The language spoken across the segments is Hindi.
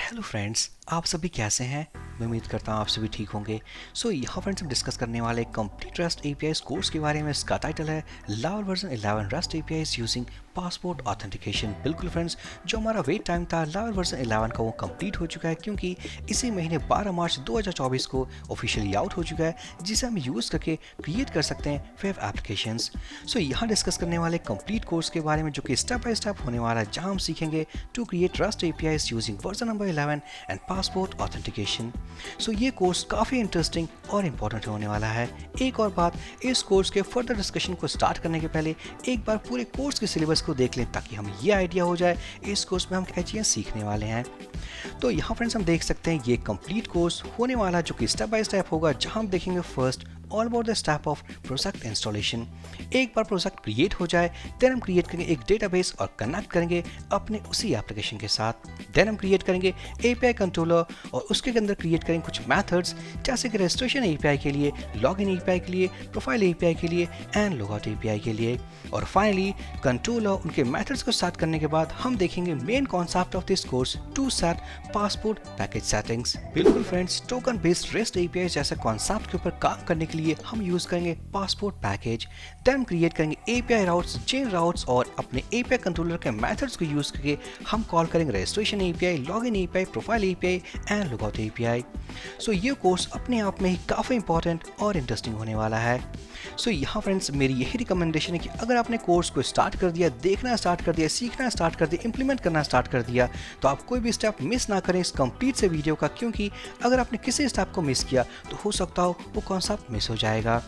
हेलो फ्रेंड्स, आप सभी कैसे हैं? मैं उम्मीद करता हूँ आप सभी ठीक होंगे। यहाँ फ्रेंड्स हम डिस्कस करने वाले कंप्लीट रस्ट एपीआई कोर्स के बारे में। इसका टाइटल है लावल version 11 rust APIs using passport authentication. बिल्कुल फ्रेंड्स, जो हमारा वेट टाइम था लावल वर्जन 11 का वो कंप्लीट हो चुका है, क्योंकि इसी महीने 12 मार्च 2024 को ऑफिशियली आउट हो चुका है, जिसे हम यूज़ करके क्रिएट कर सकते हैं वेब एप्लीकेशंस। यहाँ डिस्कस करने वाले कंप्लीट कोर्स के बारे में, जो कि स्टेप बाय स्टेप होने वाला है, जहाँ हम सीखेंगे to create rust APIs using version number 11 and passport authentication. ये कोर्स काफ़ी इंटरेस्टिंग और इम्पोर्टेंट होने वाला है। एक और बात, इस कोर्स के फर्दर डिस्कशन को स्टार्ट करने के पहले एक बार पूरे कोर्स के सिलेबस को देख लें, ताकि हमें ये आइडिया हो जाए इस कोर्स में हम क्या चीज़ें सीखने वाले हैं। यहाँ फ्रेंड्स हम देख सकते हैं ये कंप्लीट कोर्स होने वाला, जो कि स्टेप बाय स्टेप होगा, जहाँ हम देखेंगे first all about the step of project installation. एक बार प्रोजेक्ट क्रिएट हो जाए, देन हम क्रिएट करेंगे एक डेटाबेस और कनेक्ट करेंगे अपने उसी एप्लीकेशन के साथ। देन हम क्रिएट करेंगे एपीआई कंट्रोलर और उसके अंदर क्रिएट करेंगे कुछ मेथड्स, जैसे कि रजिस्ट्रेशन एपीआई के लिए, लॉगिन एपीआई के लिए, प्रोफाइल एपीआई के लिए एंड लॉगआउट एपीआई के लिए। और फाइनली कंट्रोलर उनके मेथड्स को स्टार्ट करने के बाद हम देखेंगे main concept of this course, to set passport package settings. बिल्कुल friends, token based rest API जैसे कॉन्सेप्ट के ऊपर काम करने के लिए हम यूज करेंगे पासपोर्ट पैकेज। देन क्रिएट करेंगे एपीआई राउट्स, चेन राउट्स, और अपने एपीआई कंट्रोलर के मेथड्स को यूज करके हम कॉल करेंगे registration API, login API, profile API and logout API. ये कोर्स अपने आप में ही काफी इंपॉर्टेंट और इंटरेस्टिंग होने वाला है। यहाँ फ्रेंड्स मेरी यही रिकमेंडेशन है कि अगर आपने कोर्स को स्टार्ट कर दिया, देखना स्टार्ट कर दिया, सीखना स्टार्ट कर दिया, इंप्लीमेंट करना स्टार्ट कर दिया, तो आप कोई भी स्टेप मिस ना करें इस कंप्लीट से वीडियो का, क्योंकि अगर आपने किसी स्टेप को मिस किया तो हो सकता हो वो कॉन्सेप्ट मिस हो जाएगा।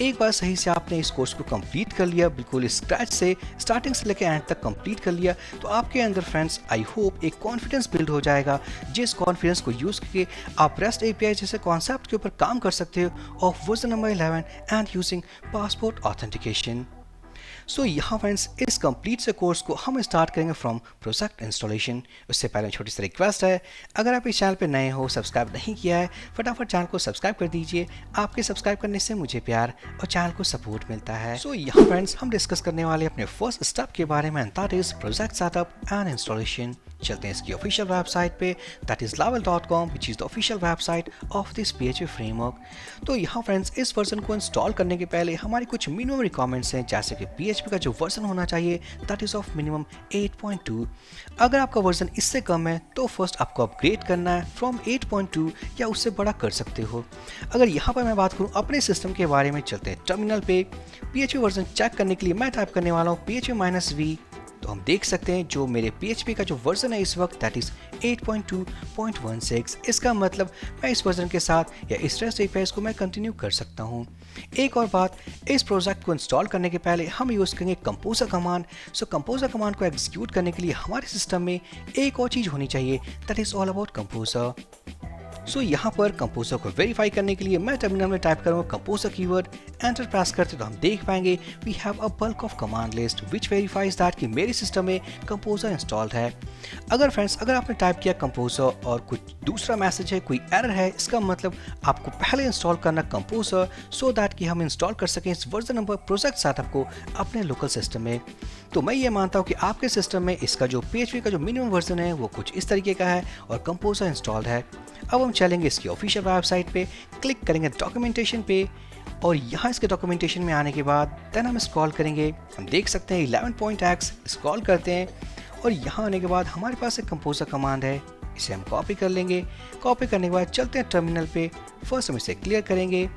एक बार सही से आपने इस कोर्स को कंप्लीट कर लिया, बिल्कुल स्क्रैच से स्टार्टिंग से लेकर एंड तक कंप्लीट कर लिया, तो आपके अंदर फ्रेंड्स आई होप एक कॉन्फिडेंस बिल्ड हो जाएगा, जिस कॉन्फिडेंस को यूज करके आप रेस्ट एपीआई जैसे कॉन्सेप्ट के ऊपर काम कर सकते हो of version number 11 and using passport authentication. यहाँ फ्रेंड्स इस कंप्लीट से कोर्स को हम स्टार्ट करेंगे फ्रॉम प्रोजेक्ट इंस्टॉलेशन। उससे पहले छोटी सी रिक्वेस्ट है, अगर आप इस चैनल पे नए हो, सब्सक्राइब नहीं किया है, फटाफट चैनल को सब्सक्राइब कर दीजिए। आपके सब्सक्राइब करने से मुझे प्यार और चैनल को सपोर्ट मिलता है। यहाँ फ्रेंड्स हम डिस्कस करने वाले अपने फर्स्ट स्टेप के बारे में, that is project setup and installation. चलते हैं इसकी ऑफिशियल वेबसाइट पे, that is laravel.com, which is the official website of this PHP framework. यहाँ फ्रेंड्स इस वर्जन को इंस्टॉल करने के पहले हमारी कुछ मिनिमम रिक्वायरमेंट्स हैं, जैसे कि PHP का जो वर्जन होना चाहिए दैट इज ऑफ मिनिमम 8.2। अगर आपका वर्जन इससे कम है तो फर्स्ट आपको अपग्रेड करना है फ्रॉम 8.2 या उससे बड़ा कर सकते हो। अगर यहाँ पर मैं बात करूँ अपने सिस्टम के बारे में, चलते हैं टर्मिनल पे। PHP वर्जन चेक करने के लिए मैं टाइप करने वाला हूँ PHP-V, तो हम देख सकते हैं जो मेरे PHP का जो वर्जन है इस वक्त दैट इज 8.2.16। इसका मतलब मैं इस वर्जन के साथ या इस रेस्ट एपीआई को मैं कंटिन्यू कर सकता हूं। एक और बात, इस प्रोजेक्ट को इंस्टॉल करने के पहले हम यूज़ करेंगे कंपोजर कमांड। कंपोजर कमांड को एग्जीक्यूट करने के लिए हमारे सिस्टम में एक और चीज़ होनी चाहिए, that is all about composer. यहाँ पर कंपोजर को वेरीफाई करने के लिए मैं टर्मिनल में टाइप करूँगा कंपोजर कीवर्ड, एंटर प्रेस करते तो हम देख पाएंगे we have a bulk of command list which verifies that कि मेरे सिस्टम में कंपोजर इंस्टॉल्ड है। अगर आपने टाइप किया कंपोजर और कुछ दूसरा मैसेज है, कोई एरर है, इसका मतलब आपको पहले इंस्टॉल करना कंपोजर, सो दैट कि हम इंस्टॉल कर सकें इस वर्जन नंबर प्रोजेक्ट सेटअप को अपने लोकल सिस्टम में। तो मैं ये मानता हूँ कि आपके सिस्टम में इसका जो PHP का जो मिनिमम वर्जन है वो कुछ इस तरीके का है और कंपोजर इंस्टॉल्ड है। अब हम चलेंगे इसकी ऑफिशियल वेबसाइट पे, क्लिक करेंगे डॉक्यूमेंटेशन पे, और यहाँ इसके डॉक्यूमेंटेशन में आने के बाद देन हम स्क्रॉल करेंगे। हम देख सकते हैं 11.x स्क्रॉल करते हैं, और यहाँ आने के बाद हमारे पास एक कंपोजर कमांड है, इसे हम कॉपी कर लेंगे। कॉपी करने के बाद चलते हैं टर्मिनल पे, फर्स्ट हम इसे क्लियर करेंगे।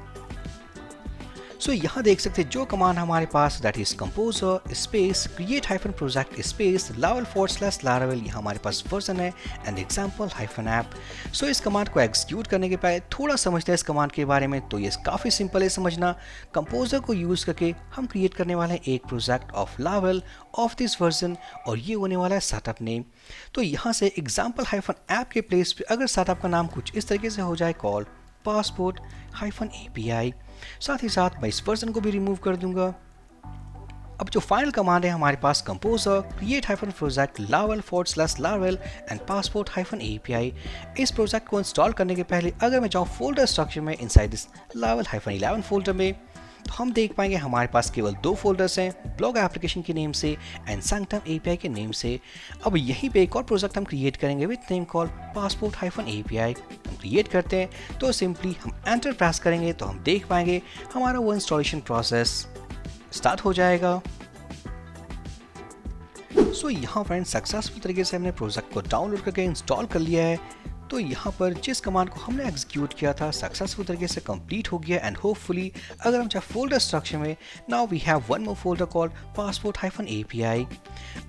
यहाँ देख सकते हैं जो कमांड हमारे पास that is composer space create hyphen project space lavel/laravel, यहाँ हमारे पास वर्जन है एंड एग्जाम्पल हाइफन ऐप। इस कमांड को एग्जीक्यूट करने के पहले थोड़ा समझते हैं इस कमांड के बारे में। तो ये काफ़ी सिंपल है समझना। कंपोजर को यूज़ करके हम क्रिएट करने वाले हैं एक project of Laravel of this version, और ये होने वाला है सेटअप नेम। तो यहाँ से एग्जाम्पल हाइफन ऐप के प्लेस पे अगर सेटअप का नाम कुछ इस तरीके से हो जाए, कॉल पासपोर्ट API, साथ ही साथ मैं इस वर्जन को भी रिमूव कर दूंगा। अब जो फाइनल कमांड है हमारे पास composer create hyphen project lavel/laravel and passport API। इस प्रोजेक्ट को इंस्टॉल करने के पहले अगर मैं जाऊँ फोल्डर स्ट्रक्चर में इनसाइड दिस lavel-11 फोल्डर में, तो हम देख पाएंगे हमारे पास केवल 2 फोल्डर्स हैं, ब्लॉग एप्लीकेशन के नेम से एंड सैंक्टम एपीआई के नेम से। अब यहीं पे एक और प्रोजेक्ट हम क्रिएट करेंगे विद नेम कॉल passport-API। हम क्रिएट करते हैं तो सिंपली हम एंटर प्रेस करेंगे तो हम देख पाएंगे हमारा वो इंस्टॉलेशन प्रोसेस स्टार्ट हो जाएगा। सो यहाँ फ्रेंड्स सक्सेसफुल तरीके से हमने प्रोजेक्ट को डाउनलोड करके इंस्टॉल कर लिया है। तो यहाँ पर जिस कमांड को हमने एग्जीक्यूट किया था सक्सेसफुल तरीके से कंप्लीट हो गया एंड होपफुली अगर हम चाहे फोल्डर स्ट्रक्चर में now we have one more folder called passport-API।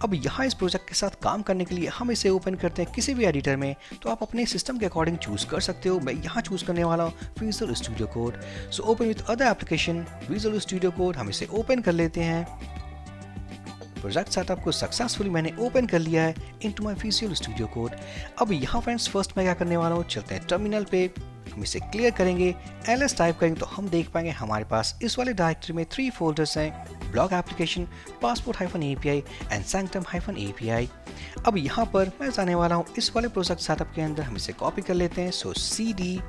अब यहाँ इस प्रोजेक्ट के साथ काम करने के लिए हम इसे ओपन करते हैं किसी भी एडिटर में, तो आप अपने सिस्टम के अकॉर्डिंग चूज कर सकते हो। मैं यहाँ चूज करने वाला हूँ visual studio code. So open with other application visual studio code, हम इसे ओपन कर लेते हैं। प्रोजेक्ट सेटअप को सक्सेसफुली मैंने ओपन कर लिया है into my visual studio code. अब यहाँ फ्रेंड्स फर्स्ट मैं क्या करने वाला हूँ, चलते हैं टर्मिनल पे, हम इसे क्लियर करेंगे, ls टाइप करेंगे तो हम देख पाएंगे हमारे पास इस वाले डायरेक्टरी में 3 फोल्डर्स हैं, blog application, passport-API and sanctum-API। अब यहाँ पर मैं जाने वाला हूँ इस वाले प्रोजेक्ट सेटअप के अंदर, हम इसे कॉपी कर लेते हैं। सो cd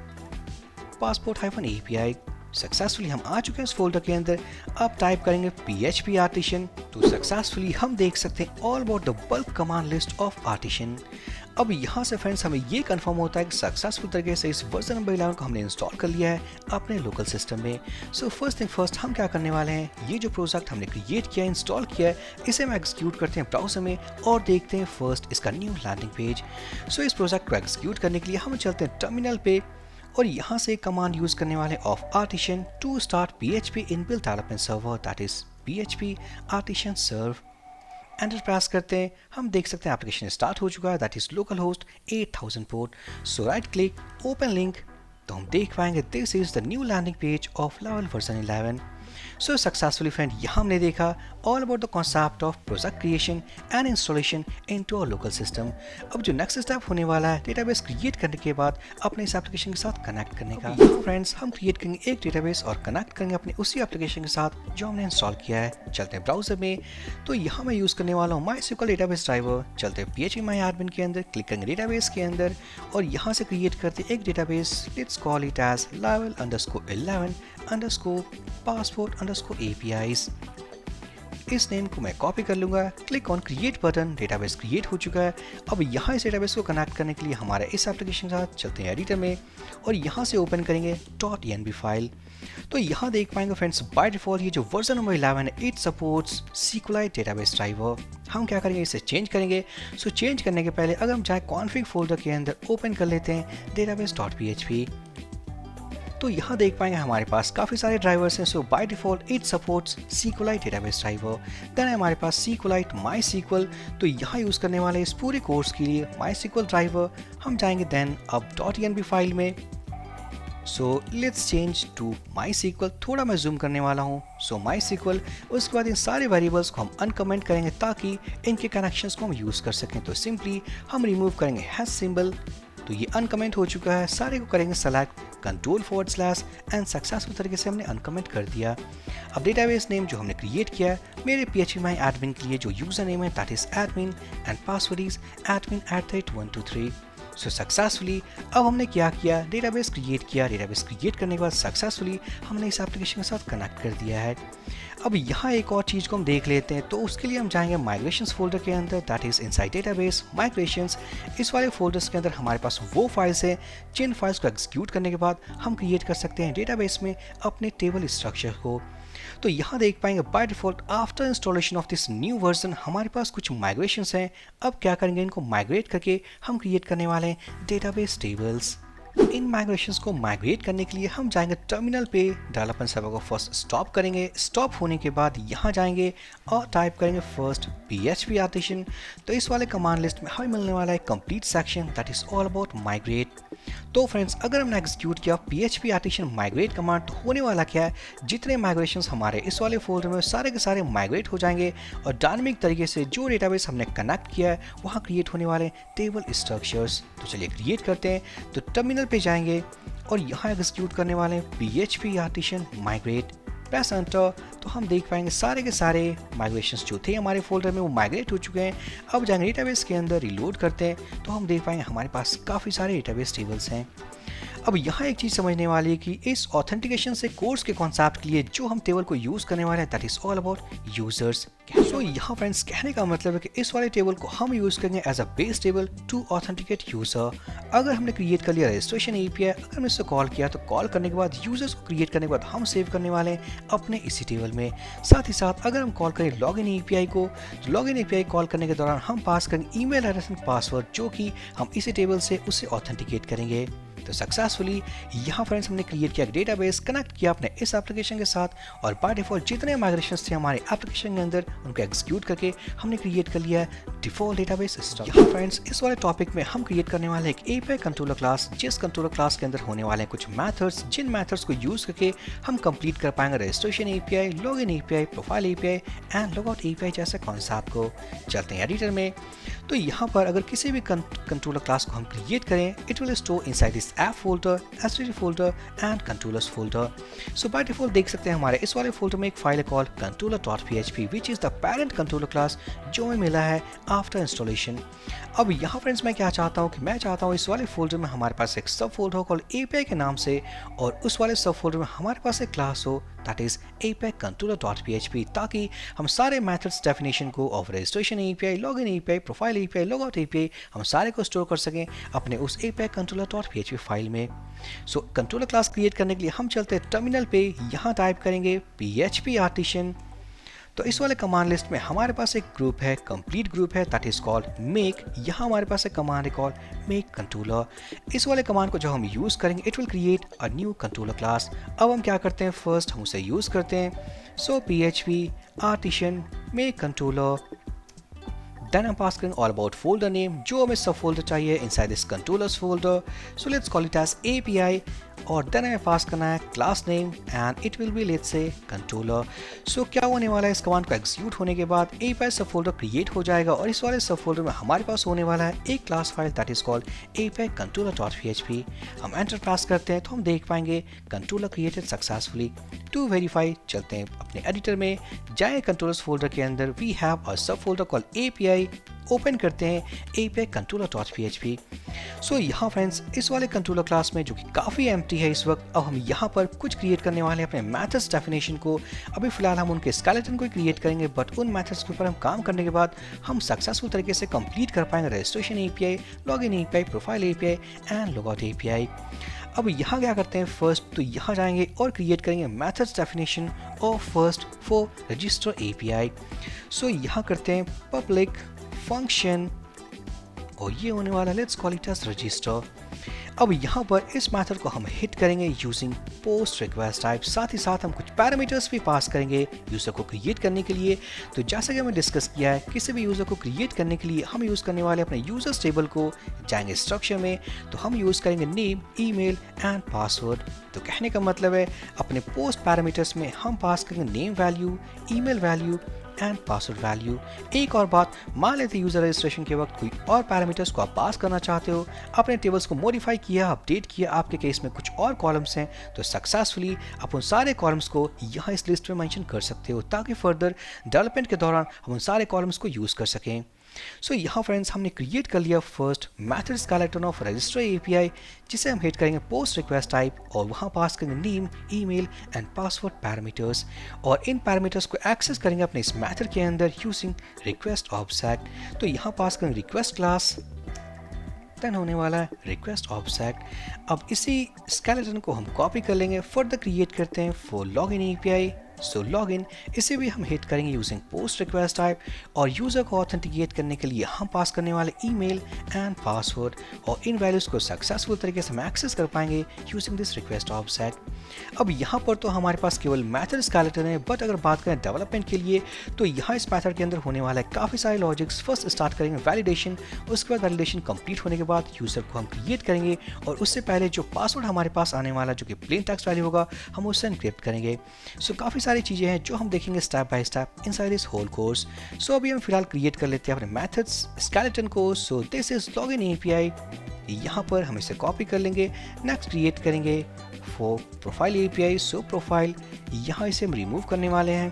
passport-API सक्सेसफुली हम आ चुके हैं इस फोल्डर के अंदर। अब टाइप करेंगे PHP आर्टिशन, तो सक्सेसफुली हम देख सकते हैं all about the bulk command list of artisan. अब यहाँ से फ्रेंड्स हमें ये कंफर्म होता है कि सक्सेसफुल तरीके से इस वर्जन नंबर 11 को हमने इंस्टॉल कर लिया है अपने लोकल सिस्टम में। सो फर्स्ट थिंग फर्स्ट हम क्या करने वाले हैं, ये जो प्रोजेक्ट हमने क्रिएट किया है, इंस्टॉल किया है, इसे हम एग्जीक्यूट करते हैं ब्राउजर में और देखते हैं फर्स्ट इसका न्यू लैंडिंग पेज। सो इस प्रोजेक्ट को एग्जीक्यूट करने के लिए हम चलते हैं टर्मिनल पे और यहाँ से कमांड यूज करने वाले of artisan to start PHP inbuilt development server, that is PHP artisan serve. Enter press करते हैं, हम देख सकते हैं एप्लीकेशन स्टार्ट हो चुका है, that is local host 8000 port. So right click open link, तो हम देख पाएंगे this is the new landing page of Laravel version 11। So successfully friend यहाँ हमने देखा all about the concept of project creation and installation into our local system. अब जो नेक्स्ट स्टेप होने वाला है डेटाबेस क्रिएट करने के बाद अपने इस एप्लीकेशन के साथ कनेक्ट करने का। फ्रेंड्स हम क्रिएट करेंगे एक डेटाबेस और कनेक्ट करेंगे अपने उसी एप्लीकेशन के साथ जो हमने इंस्टॉल किया है। चलते हैं ब्राउजर में, तो यहाँ मैं यूज़ करने वाला हूँ MySQL डेटाबेस ड्राइवर। चलते हैं PHP माई एडमिन के अंदर, क्लिक करेंगे डेटाबेस के अंदर और यहाँ से क्रिएट करते एक database, let's call it as Laravel_11_passport_APIs। इस नेम को मैं कॉपी कर लूंगा, click on create button, database create हो चुका है। अब यहाँ इस डेटाबेस को कनेक्ट करने के लिए हमारे इस एप्लीकेशन के साथ चलते हैं एडिटर में और यहाँ से ओपन करेंगे .env फाइल। तो यहाँ देख पाएंगे फ्रेंड्स बाय डिफॉल्ट ये जो वर्जन नंबर 11 है it supports SQLite database driver. हम क्या करेंगे, इसे चेंज करेंगे। सो चेंज करने के पहले अगर हम चाहे कॉन्फिग फोल्डर के अंदर ओपन कर लेते हैं database.php, तो यहाँ देख पाएंगे हमारे पास काफ़ी सारे ड्राइवर्स हैं। So by default it supports SQLite database driver. Then हमारे पास SQLite MySQL, तो यहाँ यूज़ करने वाले इस पूरे कोर्स के लिए MySQL ड्राइवर। हम जाएंगे देन अब .env फाइल में। So let's change to MySQL, थोड़ा मैं जूम करने वाला हूँ। सो MySQL, उसके बाद इन सारे वेरिएबल्स को हम अनकमेंट करेंगे ताकि इनके कनेक्शंस को हम यूज़ कर सकें। तो सिंपली हम रिमूव करेंगे हैश सिंबल, तो ये अनकमेंट हो चुका है। सारे को करेंगे सेलेक्ट Ctrl// एंड सक्सेसफुल तरीके से हमने अनकमेंट कर दिया। अब डेटाबेस नेम जो हमने क्रिएट किया है मेरे PHP माई एडमिन के लिए जो यूजर नेम है that is admin and password is admin@123। So successfully अब हमने क्या किया, डेटाबेस क्रिएट किया। डेटाबेस क्रिएट करने के बाद सक्सेसफुली हमने इस एप्लीकेशन के साथ कनेक्ट कर दिया है। अब यहाँ एक और चीज़ को हम देख लेते हैं, तो उसके लिए हम जाएंगे माइग्रेशंस फोल्डर के अंदर, that is inside database migrations. इस वाले फोल्डर्स के अंदर हमारे पास वो फाइल्स हैं जिन फाइल्स को एग्जीक्यूट करने के बाद हम क्रिएट कर सकते हैं डेटाबेस में अपने टेबल स्ट्रक्चर को। तो यहाँ देख पाएंगे by default after installation of this new version हमारे पास कुछ माइग्रेशंस हैं। अब क्या करेंगे, इनको माइग्रेट करके हम क्रिएट करने वाले हैं डेटाबेस टेबल्स। इन माइग्रेशंस को माइग्रेट करने के लिए हम जाएंगे टर्मिनल पे, डेवलपमेंट सर्वर को फर्स्ट स्टॉप करेंगे। स्टॉप होने के बाद यहाँ जाएंगे और टाइप करेंगे फर्स्ट PHP आर्टिशन। तो इस वाले कमांड लिस्ट में हमें मिलने वाला है complete section that is all about migrate. तो फ्रेंड्स अगर हमने एग्जीक्यूट किया PHP आर्टिशन माइग्रेट कमांड, तो होने वाला क्या है, जितने माइग्रेशंस हमारे इस वाले फोल्डर में सारे के सारे माइग्रेट हो जाएंगे और डायनामिक तरीके से जो डेटाबेस हमने कनेक्ट किया है वहाँ क्रिएट होने वाले टेबल स्ट्रक्चर्स। तो चलिए क्रिएट करते हैं। तो टर्मिनल पे जाएंगे और यहाँ एग्जीक्यूट करने वाले हैं PHP artisan migrate, press enter. तो हम देख पाएंगे सारे के सारे माइग्रेशंस जो थे हमारे फोल्डर में वो माइग्रेट हो चुके हैं। अब जाएंगे डेटाबेस के अंदर, रिलोड करते हैं तो हम देख पाएंगे हमारे पास काफ़ी सारे डेटाबेस टेबल्स हैं। अब यहाँ एक चीज समझने वाली है कि इस ऑथेंटिकेशन से कोर्स के कॉन्सेप्ट के लिए जो हम टेबल को यूज करने वाले हैं that is all about users. So यहाँ फ्रेंड्स कहने का मतलब है कि इस वाले टेबल को हम यूज करेंगे as a base table to authenticate user. अगर हमने क्रिएट कर लिया रजिस्ट्रेशन एपीआई, अगर हमने इससे कॉल किया तो कॉल करने के बाद यूजर्स को क्रिएट करने के बाद हम सेव करने वाले हैं अपने इसी टेबल में। साथ ही साथ अगर हम कॉल करें लॉगिन एपीआई को, तो लॉगिन एपीआई कॉल करने के दौरान हम पास करेंगे ईमेल एड्रेस एंड पासवर्ड जो कि हम इसी टेबल से उससे ऑथेंटिकेट करेंगे। तो सक्सेसफुली यहाँ फ्रेंड्स हमने क्रिएट किया डेटाबेस, कनेक्ट किया अपने इस एप्लीकेशन के साथ और बाय डिफॉल्ट जितने माइग्रेशंस थे हमारे एप्लीकेशन के अंदर उनको एग्जीक्यूट करके हमने क्रिएट कर लिया है डिफॉल्ट डेटाबेस सिस्टम। यहाँ फ्रेंड्स इस वाले टॉपिक में हम क्रिएट करने वाले एक एपीआई कंट्रोलर क्लास, जिस कंट्रोलर क्लास के अंदर होने वाले हैं कुछ मेथड्स, जिन मेथड्स को यूज करके हम कंप्लीट कर पाएंगे registration API, login API, profile API and logout API जैसे कॉन्सेप्ट को। चलते हैं एडिटर में। तो यहाँ पर अगर किसी भी कंट्रोलर क्लास को हम क्रिएट करें, it will store inside this app folder, STD folder and controllers folder. So by default देख सकते हैं हमारे इस वाले फोल्डर में एक फाइल है called controller.php which is the parent controller class जो हमें मिला है आफ्टर इंस्टॉलेशन। अब यहाँ फ्रेंड्स मैं क्या चाहता हूँ कि मैं चाहता हूँ इस वाले फोल्डर में हमारे पास एक सब फोल्डर हो कॉल्ड एपीआई के नाम से, और उस वाले सब फोल्डर में हमारे पास एक क्लास हो दैट इज API controller.php, ताकि हम सारे मेथड्स डेफिनेशन को of registration API, login API, profile API, logout API हम सारे को स्टोर कर सकें अपने उस API controller.php फाइल में। सो कंट्रोलर क्लास क्रिएट करने के लिए हम चलते हैं टर्मिनल पे, यहाँ टाइप करेंगे PHP आर्टिशन। तो इस वाले कमांड लिस्ट में हमारे पास एक ग्रुप है, कंप्लीट ग्रुप है दैट इज कॉल्ड मेक। यहाँ हमारे पास एक कमांड है कॉल्ड मेक कंट्रोलर। इस वाले कमांड को जब हम यूज करेंगे it will create a new controller class. अब हम क्या करते हैं, फर्स्ट हम उसे यूज करते हैं। So PHP artisan make controller, then हम पास करेंगे ऑल अबाउट फोल्डर नेम जो हमें सब फोल्डर चाहिए inside this controllers folder. So let's call it as API और देन हमें पास करना है class name and it will be let's say controller. So क्या होने वाला है, इस कमांड को एग्जीक्यूट होने के बाद API सब फोल्डर क्रिएट हो जाएगा और इस वाले सब फोल्डर में हमारे पास होने वाला है एक class file that is called API controller.php। हम एंटर प्रेस करते हैं तो हम देख पाएंगे controller created successfully. To verify चलते हैं अपने एडिटर में, जाएं कंट्रोलर्स फोल्डर के अंदर, वी हैव अ सब फोल्डर कॉल्ड API, ओपन करते हैं API controller.php। सो यहाँ फ्रेंड्स इस वाले कंट्रोलर क्लास में जो कि काफ़ी एम्प्टी है इस वक्त, अब हम यहाँ पर कुछ क्रिएट करने वाले हैं अपने मेथड्स डेफिनेशन को। अभी फिलहाल हम उनके स्केलेटन को क्रिएट करेंगे, बट उन मेथड्स के ऊपर हम काम करने के बाद हम सक्सेसफुल तरीके से कंप्लीट कर पाएंगे registration API, login API, profile API and logout API. अब यहाँ क्या करते हैं, फर्स्ट तो यहाँ जाएंगे और क्रिएट करेंगे methods definition of first for register API. So यहाँ करते हैं पब्लिक फंक्शन और ये होने वाला let's call it as register. अब यहाँ पर इस मेथड को हम हिट करेंगे यूजिंग पोस्ट रिक्वेस्ट टाइप, साथ ही साथ हम कुछ पैरामीटर्स भी पास करेंगे यूजर को क्रिएट करने के लिए। तो जैसा कि हमने डिस्कस किया है, किसी भी यूजर को क्रिएट करने के लिए हम यूज करने वाले अपने यूजर्स टेबल को, जाएंगे स्ट्रक्चर में तो हम यूज करेंगे नेम, ईमेल एंड पासवर्ड। तो कहने का मतलब है अपने पोस्ट पैरामीटर्स में हम पास करेंगे name value, email value and password value. एक और बात, मान लेते यूजर रजिस्ट्रेशन के वक्त कोई और पैरामीटर्स को आप पास करना चाहते हो, अपने टेबल्स को मॉडिफाई किया, अपडेट किया, आपके केस में कुछ और कॉलम्स हैं, तो सक्सेसफुली आप उन सारे कॉलम्स को यहाँ इस लिस्ट में मेंशन कर सकते हो ताकि फर्दर डेवलपमेंट के दौरान हम उन सारे कॉलम्स को यूज कर सकें। सो यहाँ फ्रेंड्स हमने क्रिएट कर लिया first method skeleton of register API, जिसे हम हिट करेंगे पोस्ट रिक्वेस्ट टाइप और वहाँ पास करेंगे name, email and password parameters, और इन पैरामीटर्स को एक्सेस करेंगे अपने इस मेथड के अंदर यूजिंग रिक्वेस्ट ऑब्जेक्ट। तो यहाँ पास करेंगे रिक्वेस्ट क्लास, देन होने वाला है रिक्वेस्ट ऑब्जेक्ट। अब इसी स्केलेटन को हम कॉपी कर लेंगे, फर्दर क्रिएट करते हैं for login API. So login इसे भी हम हिट करेंगे यूजिंग पोस्ट रिक्वेस्ट टाइप और यूजर को ऑथेंटिकेट करने के लिए हम पास करने वाले ईमेल एंड पासवर्ड, और इन वैल्यूज को सक्सेसफुल तरीके से हम एक्सेस कर पाएंगे यूजिंग दिस रिक्वेस्ट ऑब्जेक्ट। अब यहाँ पर तो हमारे पास केवल मेथड स्केलेटन है, बट अगर बात करें डेवलपमेंट के लिए तो यहाँ इस मेथड के अंदर होने वाला है काफ़ी सारे लॉजिक्स। फर्स्ट स्टार्ट करेंगे वैलिडेशन, उसके बाद वैलिडेशन कंप्लीट होने के बाद यूजर को हम क्रिएट करेंगे और उससे पहले जो पासवर्ड हमारे पास आने वाला जो कि प्लेन टेक्स्ट वैल्यू होगा हम उससे एनक्रिप्ट करेंगे। सो काफ़ी सारी चीज़ें हैं जो हम देखेंगे step by step inside this whole course. So अभी हम फिलहाल क्रिएट कर लेते हैं अपने मेथड्स स्केलेटन को। So this is login API, यहाँ पर हम इसे कॉपी कर लेंगे, नेक्स्ट क्रिएट करेंगे for profile API. So profile यहाँ इसे हम रिमूव करने वाले हैं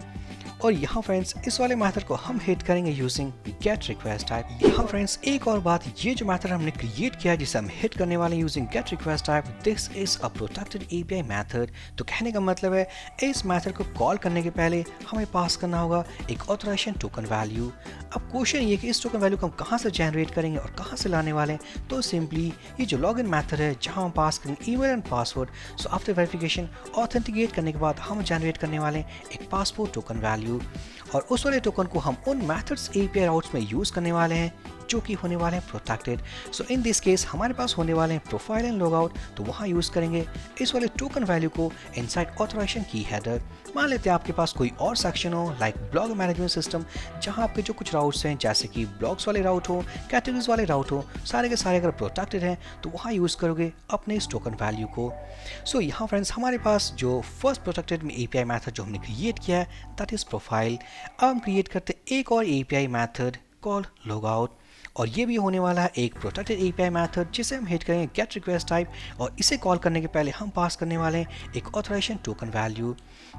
और यहाँ फ्रेंड्स इस वाले मेथड को हम हिट करेंगे यूजिंग गेट रिक्वेस्ट टाइप। यहाँ फ्रेंड्स एक और बात, ये जो मेथड हमने क्रिएट किया है जिसे हम हिट करने वाले using gate request type, this is a protected API method. तो कहने का मतलब है इस मेथड को कॉल करने के पहले हमें पास करना होगा एक ऑथराइजेशन टोकन वैल्यू। अब क्वेश्चन ये कि इस टोकन वैल्यू को हम कहाँ से जनरेट करेंगे और कहाँ से लाने वाले हैं, तो सिंपली ये जो लॉगिन मेथड है जहाँ हम पास करेंगे email and password. So after verification authenticate करने के बाद हम जनरेट करने वाले हैं एक पासपोर्ट टोकन वैल्यू, और उस वाले टोकन को हम उन मेथड्स एपीआई राउट्स में यूज करने वाले हैं जो कि होने वाले हैं protected. So in this case हमारे पास होने वाले हैं प्रोफाइल एंड लॉगआउट, तो वहाँ यूज करेंगे इस वाले टोकन वैल्यू को इनसाइड ऑथराइजेशन की हेडर। मान लेते हैं आपके पास कोई और सेक्शन हो लाइक ब्लॉग मैनेजमेंट सिस्टम, जहाँ आपके जो कुछ राउट्स हैं जैसे कि ब्लॉग्स वाले राउट हो, कैटेगरीज वाले राउट हो, सारे के सारे अगर प्रोटेक्टेड हैं तो वहाँ यूज करोगे अपने इस टोकन वैल्यू को। सो यहाँ फ्रेंड्स हमारे पास जो फर्स्ट प्रोटेक्टेड में एपीआई मेथड जो हमने क्रिएट किया है दैट इज प्रोफाइल। अब हम क्रिएट करते हैं एक और एपीआई मेथड कॉल्ड लॉगआउट, और ये भी होने वाला है एक प्रोटेक्टेड एपीआई मेथड जिसे हम हिट करेंगे गेट रिक्वेस्ट टाइप, और इसे कॉल करने के पहले हम पास करने वाले हैं एक ऑथराइजेशन टोकन वैल्यू।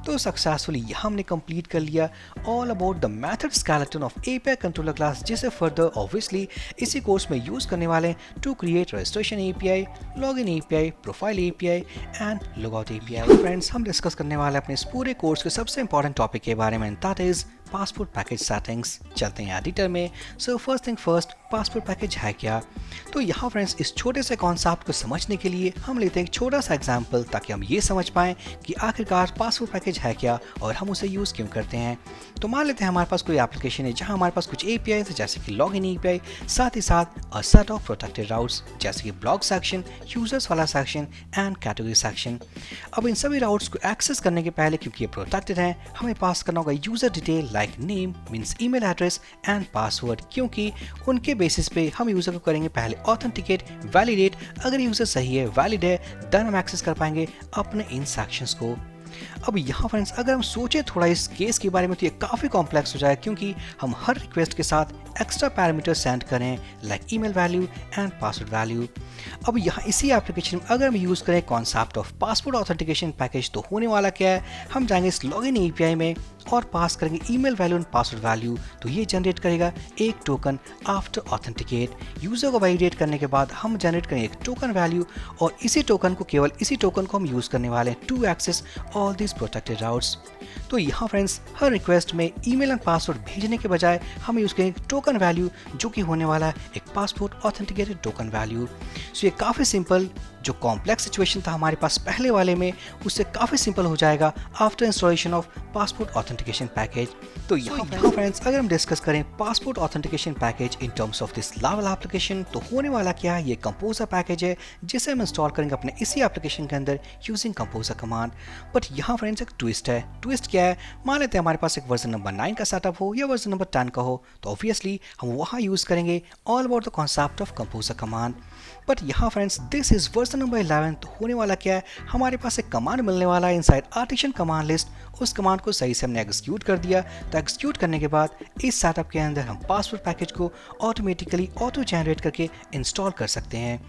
तो सक्सेसफुली यहाँ हमने कंप्लीट कर लिया all about the method skeleton of API controller class, जिसे फर्दर ऑब्वियसली इसी कोर्स में यूज करने वाले हैं to create registration API, login API, profile API and logout API. Friends हम डिस्कस करने वाले अपने इस पूरे कोर्स के सबसे इंपॉर्टेंट टॉपिक के बारे में, that is passport package settings. चलते हैं एडिटर में। So first thing first, passport package है क्या? तो यहाँ फ्रेंड्स इस छोटे से कॉन्सेप्ट को समझने के लिए हम लेते हैं एक छोटा सा एग्जांपल, ताकि हम ये समझ पाएं कि आखिरकार पासपोर्ट पैकेज है क्या और हम उसे यूज़ क्यों करते हैं। तो मान लेते हैं हमारे पास कोई एप्लीकेशन है जहाँ हमारे पास कुछ एपीआई है जैसे कि लॉगिन एपीआई, साथ ही साथ a set of protected routes जैसे कि ब्लॉग सेक्शन, यूजर्स वाला सेक्शन एंड कैटेगरी सेक्शन। अब इन सभी राउट्स को एक्सेस करने के पहले, क्योंकि ये प्रोटेक्टेड हैं, हमें पास करना होगा user detail like name means email address and password, क्योंकि उनके बेसिस पे हम यूजर को करेंगे पहले ऑथेंटिकेट, वैलिडेट। अगर यूजर सही है, वैलिड है, देन हम एक्सेस कर पाएंगे अपने इन सेक्शंस को। अब यहाँ फ्रेंड्स अगर हम सोचें थोड़ा इस केस के बारे में तो ये काफ़ी कॉम्प्लेक्स हो जाए, क्योंकि हम हर रिक्वेस्ट के साथ एक्स्ट्रा पैरामीटर सेंड करें like email value and password value. अब यहाँ इसी एप्लीकेशन में अगर हम यूज़ करें concept of passport authentication package, तो होने वाला क्या है, हम जाएंगे इस लॉगिन एपीआई में और पास करेंगे email value and password value, तो ये जनरेट करेगा एक टोकन आफ्टर ऑथेंटिकेट। यूज़र को वैलिडेट करने के बाद हम जनरेट करेंगे एक टोकन वैल्यू, और इसी टोकन को, केवल इसी टोकन को हम यूज़ करने वाले हैं to access all this protected routes. तो यहाँ फ्रेंड्स हर रिक्वेस्ट में ईमेल एंड पासवर्ड भेजने के बजाय हम यूज़ करेंगे टोकन वैल्यू, जो कि होने वाला है एक पासपोर्ट ऑथेंटिकेटेड टोकन वैल्यू। सो ये काफ़ी सिंपल, जो कॉम्प्लेक्स सिचुएशन था हमारे पास पहले वाले में, उससे काफ़ी सिंपल हो जाएगा after installation of passport authentication package. तो यहाँ फ्रेंड्स अगर हम डिस्कस करें passport authentication package in terms of this लावेल एप्लीकेशन, तो होने वाला क्या है, ये कंपोजर पैकेज है जिसे हम इंस्टॉल करेंगे अपने इसी एप्लीकेशन के अंदर यूजिंग कंपोजर कमांड। बट यहाँ फ्रेंड्स एक ट्विस्ट है। ट्विस्ट क्या है, मान लेते हैं हमारे पास एक वर्जन नंबर 9 का सेटअप हो या वर्जन नंबर 10 का हो, तो ऑब्वियसली हम वहाँ यूज़ करेंगे all about the concept of composer command. But यहाँ friends this is version number 11, तो होने वाला क्या है, हमारे पास एक कमांड मिलने वाला है इनसाइड आर्टिशन कमांड लिस्ट। उस कमांड को सही से हमने एग्जीक्यूट कर दिया, तो एग्जीक्यूट करने के बाद इस सेटअप के अंदर हम पासवर्ड पैकेज को ऑटोमेटिकली ऑटो जनरेट करके इंस्टॉल कर सकते हैं।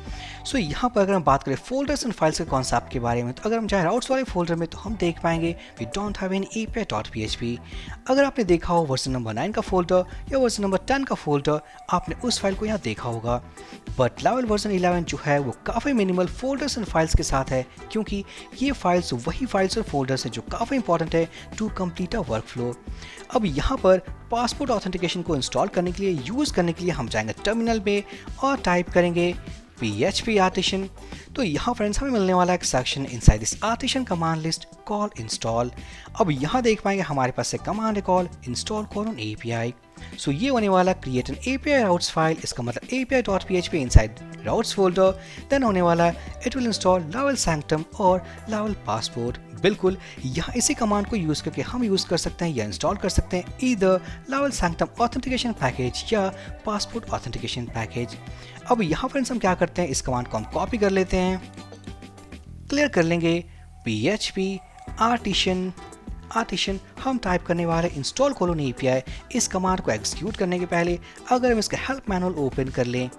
सो यहाँ पर अगर हम बात करें फोल्डर्स एंड फाइल्स के कॉन्सेप्ट के बारे में, तो अगर हम जाए राउट्स वाले फोल्डर में, तो हम देख पाएंगे we don't have any api.php। अगर आपने देखा हो वर्जन नंबर 9 का फोल्डर या वर्जन नंबर 10 का फोल्डर, आपने उस फाइल को यहाँ देखा होगा। बट लावेल वर्जन 11 जो है वो काफ़ी मिनिमल फोल्डर्स एंड फाइल्स के साथ है, क्योंकि ये फाइल्स वही फाइल्स और फोल्डर्स हैं जो काफ़ी इंपॉर्टेंट है टू कंप्लीट अ वर्कफ्लो। अब यहाँ पर पासपोर्ट ऑथेंटिकेशन को इंस्टॉल करने के लिए, यूज़ करने के लिए हम जाएंगे टर्मिनल में और टाइप करेंगे php आर्टिशन। तो यहाँ फ्रेंड्स हमें मिलने वाला एक section inside this artisan command list call install. अब यहाँ देख पाएंगे हमारे पास एक कमांड है call install colon API। So ये होने वाला create an API routes file, इसका मतलब api.php inside routes folder. Then होने वाला it will install Laravel Sanctum और लावेल पासपोर्ट। बिल्कुल यहाँ इसी कमांड को यूज़ करके हम यूज़ कर सकते हैं या इंस्टॉल कर सकते हैं ईदर लावेल सैंक्टम ऑथेंटिकेशन पैकेज या पासपोर्ट ऑथेंटिकेशन पैकेज। अब यहाँ फ्रेंड्स हम क्या करते हैं, इस कमांड को हम कॉपी कर लेते हैं, क्लियर कर लेंगे php आर्टिशन हम टाइप करने वाले इंस्टॉल कोलन API। इस कमांड को एग्जीक्यूट करने के पहले अगर हम इसका हेल्प मैनुअल ओपन कर लें,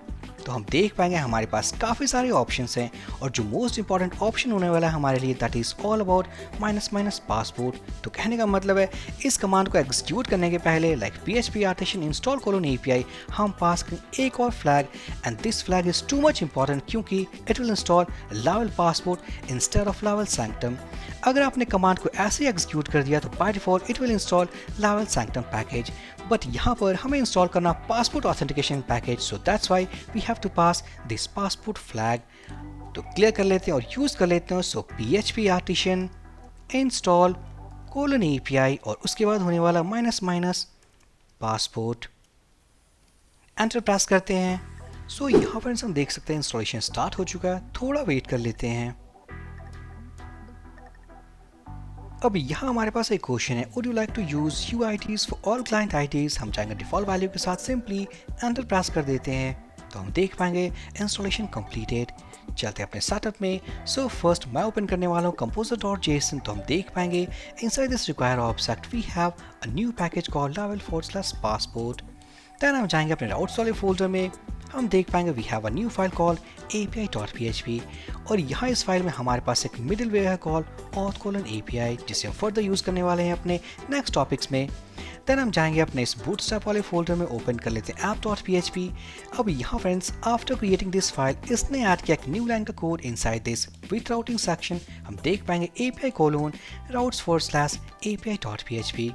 तो हम देख पाएंगे हमारे पास काफ़ी सारे ऑप्शंस हैं और जो मोस्ट इंपॉर्टेंट ऑप्शन होने वाला है हमारे लिए that is all about -passport. तो कहने का मतलब है इस कमांड को एग्जीक्यूट करने के पहले like PHP artisan install colon API हम पास करें एक और flag and this flag is too much important क्योंकि it will install Laravel passport instead of Laravel sanctum. अगर आपने कमांड को ऐसे ही एग्जीक्यूट कर दिया तो by default it will install Laravel Sanctum package, but यहाँ पर हमें इंस्टॉल करना passport authentication package, so that's why we have to pass this passport flag. तो क्लियर कर लेते हैं और यूज कर लेते हैं। So PHP artisan install colon API और उसके बाद होने वाला पासपोर्ट, एंटर प्रेस करते हैं। सो यहाँ पर हम देख सकते हैं इंस्टॉलेशन स्टार्ट हो चुका है, थोड़ा वेट कर लेते हैं। अब यहाँ हमारे पास एक क्वेश्चन है, would you like to use UIDs for all client IDs। हम चाहेंगे डिफॉल्ट वैल्यू के साथ सिंपली एंटर प्रेस कर देते हैं तो हम देख पाएंगे इंस्टॉलेशन कंप्लीटेड। चलते हैं अपने सेटअप में। सो फर्स्ट मैं ओपन करने वाला हूँ composer.json। तो हम देख पाएंगे inside this require object we have a new package called Laravel/passport। Then हम जाएंगे अपने राउट्स वाले फोल्डर में, हम देख पाएंगे we have a new file called API.php और यहाँ इस फाइल में हमारे पास एक मिडलवेयर है कॉल्ड auth:/API जिसे हम फर्दर यूज़ करने वाले हैं अपने नेक्स्ट टॉपिक्स में। देन हम जाएंगे अपने इस बूटस्ट्रैप वाले फोल्डर में, ओपन कर लेते हैं app.php। अब यहाँ friends after creating this file इसने ऐड किया एक न्यू लाइन का code inside this with routing section. हम देख पाएंगे API:/API.php।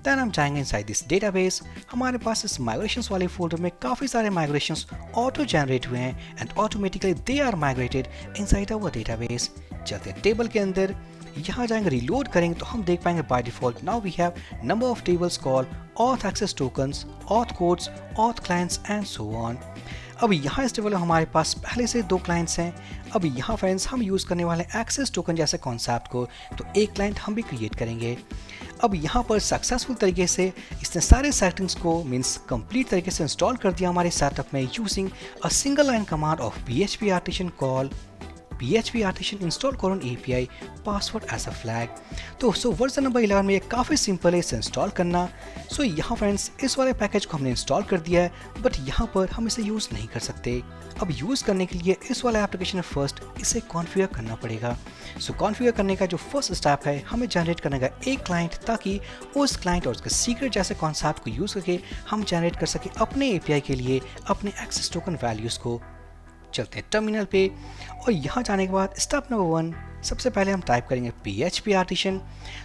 देन हम जाएंगे इनसाइड दिस डेटाबेस। हमारे पास इस माइग्रेशंस वाले फोल्डर में काफ़ी सारे माइग्रेशंस ऑटो जनरेट हुए हैं and automatically they are migrated inside our database. चलते हैं टेबल के अंदर, यहाँ जाएंगे रीलोड करेंगे तो हम देख पाएंगे by default now we have number of tables called auth access tokens, auth codes, auth clients and so on. अब यहाँ इस टेबल में हमारे पास पहले से 2 क्लाइंट्स हैं। अब यहाँ फ्रेंड्स हम यूज़ करने वाले हैं एक्सेस टोकन जैसे कॉन्सेप्ट को, तो एक क्लाइंट हम भी क्रिएट करेंगे। अब यहाँ पर सक्सेसफुल तरीके से इसने सारे सेटिंग्स को मींस कंप्लीट तरीके से इंस्टॉल कर दिया हमारे सेटअप में using a single line command of PHP artisan call PHP artisan install colon API password as a flag. तो वर्जन नंबर 11 में ये काफ़ी सिंपल है इसे इंस्टॉल करना। सो यहाँ फ्रेंड्स इस वाले पैकेज को हमने इंस्टॉल कर दिया है बट यहाँ पर हम इसे यूज़ नहीं कर सकते। अब यूज़ करने के लिए इस वाले एप्लीकेशन में फर्स्ट इसे कॉन्फ़िगर करना पड़ेगा। सो कॉन्फ़िगर करने का जो फर्स्ट स्टेप है हमें जनरेट करने का एक क्लाइंट, ताकि उस क्लाइंट और उसके सीक्रेट जैसे कॉन्सेप्ट को यूज़ करके हम जनरेट कर सके अपने API के लिए अपने एक्सेस टोकन वैल्यूज़ को। चलते हैं टर्मिनल पे और यहाँ जाने के बाद स्टेप नंबर 1 सबसे पहले हम टाइप करेंगे PHP आर्टिशन।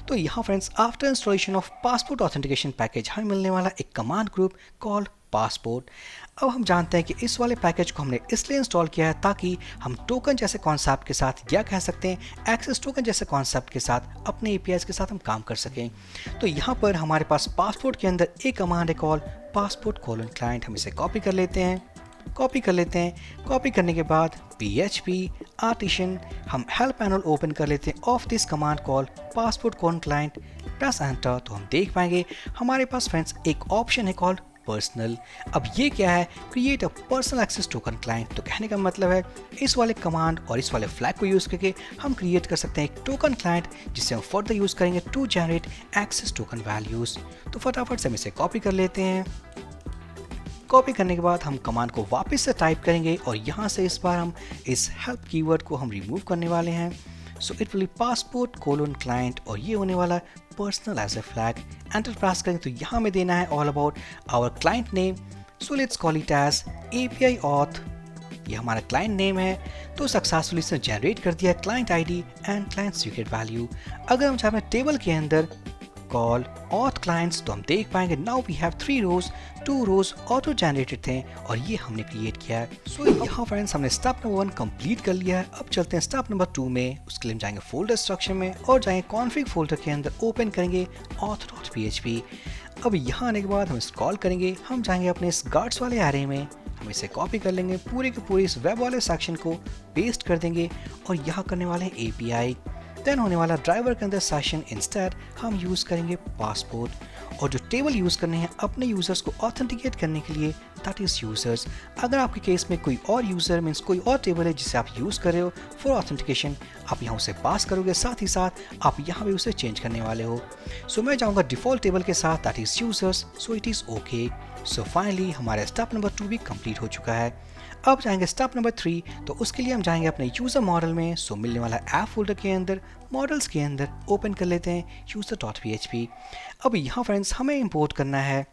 तो यहाँ friends after installation of passport authentication package हमें मिलने वाला एक कमांड ग्रुप कॉल्ड पासपोर्ट। अब हम जानते हैं कि इस वाले पैकेज को हमने इसलिए इंस्टॉल किया है ताकि हम टोकन जैसे कॉन्सेप्ट के साथ या कह सकते हैं एक्सेस टोकन जैसे कॉन्सेप्ट के साथ अपने APIs के साथ हम काम कर सकें। तो यहाँ पर हमारे पास पासपोर्ट के अंदर एक कमांड है कॉल्ड passport:client। हम इसे कॉपी कर लेते हैं। कॉपी करने के बाद PHP आर्टिशन हम हेल्प पैनल ओपन कर लेते हैं of this command call passport:client, press enter. तो हम देख पाएंगे हमारे पास फ्रेंड्स एक ऑप्शन है कॉल्ड पर्सनल। अब ये क्या है, create a personal access token client. तो कहने का मतलब है इस वाले कमांड और इस वाले फ्लैग को यूज़ करके हम क्रिएट कर सकते हैं एक टोकन क्लाइंट जिसे हम फर्दर यूज़ करेंगे to generate access token values. तो फटाफट से हम इसे कॉपी कर लेते हैं। कॉपी करने के बाद हम कमांड को वापस से टाइप करेंगे और यहाँ से इस बार हम इस हेल्प कीवर्ड को हम रिमूव करने वाले हैं। So it will B passport:client और ये होने वाला personal as a flag. Enter press करेंगे तो यहाँ में देना है all about our client name. So let's call it as API auth। ये हमारा क्लाइंट नेम है। तो सक्सेसफुली इसने जनरेट कर दिया client ID and client secret value. अगर हम चाहें टेबल के अंदर कॉल auth clients तो हम देख पाएंगे now we have 3 rows, 2 rows auto generated थे और ये हमने क्रिएट किया है। सो यहाँ फ्रेंड्स हमने स्टेप नंबर 1 कंप्लीट कर लिया है। अब चलते हैं स्टेप नंबर 2 में। उसके लिए हम जाएंगे फोल्डर स्ट्रक्चर में और जाएंगे कॉन्फ़िग फोल्डर के अंदर ओपन करेंगे auth.php। अब यहाँ आने के बाद हम स्क्रॉल करेंगे, हम जाएंगे अपने इस गार्ड्स वाले एरे में, हम इसे कॉपी कर लेंगे, पूरे के पूरे इस वेब वाले सेक्शन को पेस्ट कर देंगे और यहाँ करने वाले हैं API। देन होने वाला ड्राइवर के अंदर सेशन इंस्टेड हम यूज़ करेंगे पासपोर्ट और जो टेबल यूज़ करने हैं अपने यूज़र्स को ऑथेंटिकेट करने के लिए दैट इज़ यूज़र्स। अगर आपके केस में कोई और यूज़र मीन्स कोई और टेबल है जिसे आप यूज़ कर रहे हो फॉर ऑथेंटिकेशन, आप यहाँ उसे पास करोगे, साथ ही साथ आप यहाँ भी उसे चेंज करने वाले हो। सो मैं जाऊँगा डिफ़ॉल्ट टेबल के साथ that is users. So it is okay. So finally हमारा स्टेप नंबर 2 भी कंप्लीट हो चुका है। अब जाएंगे स्टेप नंबर 3, तो उसके लिए हम जाएंगे अपने यूज़र मॉडल में। सो मिलने वाला ऐप फोल्डर के अंदर मॉडल्स के अंदर ओपन कर लेते हैं user.php। अब यहाँ फ्रेंड्स हमें इंपोर्ट करना है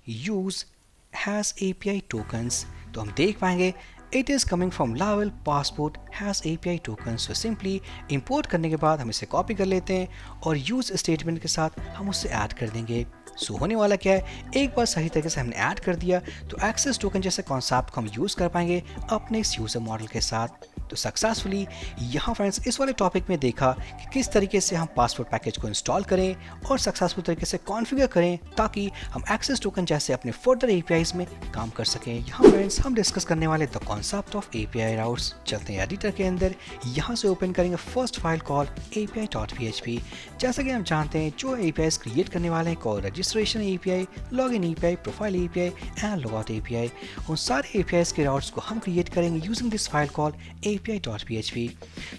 यूज़ हैज़ API टोकन्स। तो हम देख पाएंगे it is coming from Laravel passport has API tokens. So simply import करने के बाद हम इसे कॉपी कर लेते हैं और यूज़ स्टेटमेंट के साथ हम उससे ऐड कर देंगे। सो होने वाला क्या है, एक बार सही तरीके से हमने ऐड कर दिया तो एक्सेस टोकन जैसे कॉन्सेप्ट को हम यूज़ कर पाएंगे अपने इस यूज़र मॉडल के साथ। तो सक्सेसफुली यहाँ फ्रेंड्स इस वाले टॉपिक में देखा कि किस तरीके से हम पासपोर्ट पैकेज को इंस्टॉल करें और सक्सेसफुल तरीके से कॉन्फ़िगर करें ताकि हम एक्सेस टोकन जैसे अपने फर्दर APIs में काम कर सकें। यहाँ फ्रेंड्स हम डिस्कस करने वाले the concept of API routes. चलते हैं एडिटर के अंदर, यहाँ से ओपन करेंगे फर्स्ट फाइल कॉल API.php। जैसा कि हम जानते हैं जो APIs क्रिएट करने वाले हैं call registration API, login API, profile API and logout API। उन सारे APIs के राउट्स को हम क्रिएट करेंगे using this file call API.php।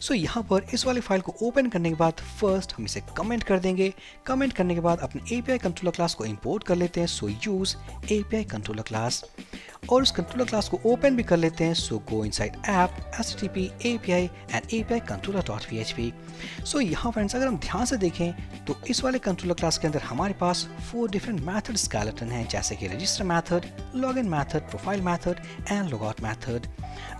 सो यहाँ पर इस वाली फाइल को ओपन करने के बाद फर्स्ट हम इसे कमेंट कर देंगे। कमेंट करने के बाद अपने API कंट्रोलर क्लास को इंपोर्ट कर लेते हैं। सो यूज API कंट्रोलर क्लास और उस कंट्रोलर क्लास को ओपन भी कर लेते हैं। So go inside app http API एंड API controller.php। सो यहाँ फ्रेंड्स अगर हम ध्यान से देखें तो इस वाले कंट्रोलर क्लास के अंदर हमारे पास 4 डिफरेंट मेथड स्केलेटन हैं, जैसे कि register method, login method, profile method and logout method.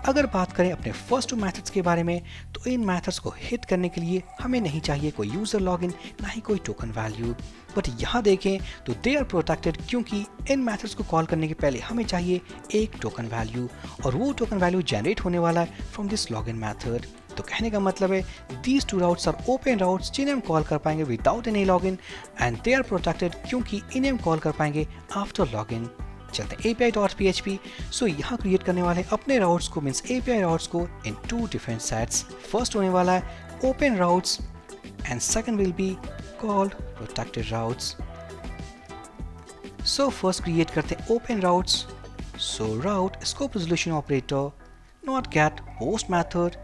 अगर बात करें अपने फर्स्ट 2 मेथड्स के बारे में तो इन मेथड्स को हिट करने के लिए हमें नहीं चाहिए कोई यूजर लॉगिन, ना ही कोई टोकन वैल्यू। बट यहाँ देखें तो दे आर प्रोटेक्टेड क्योंकि इन मेथड्स को कॉल करने के पहले हमें चाहिए एक टोकन वैल्यू और वो टोकन वैल्यू जनरेट होने वाला है फ्रॉम दिस लॉगिन मेथड। तो कहने का मतलब है these 2 routes are open routes जिन्हें हम कॉल कर पाएंगे without any login and they are protected क्योंकि इन्हें हम कॉल कर पाएंगे आफ्टर लॉगिन। चलते हैं API.php। सो यहाँ क्रिएट करने वाले अपने राउट्स को मीन्स API राउट्स को इन 2 डिफरेंट सेट्स। फर्स्ट होने वाला है open routes and second will be called protected routes. So first create करते हैं open routes. So route scope resolution operator, not get, post method,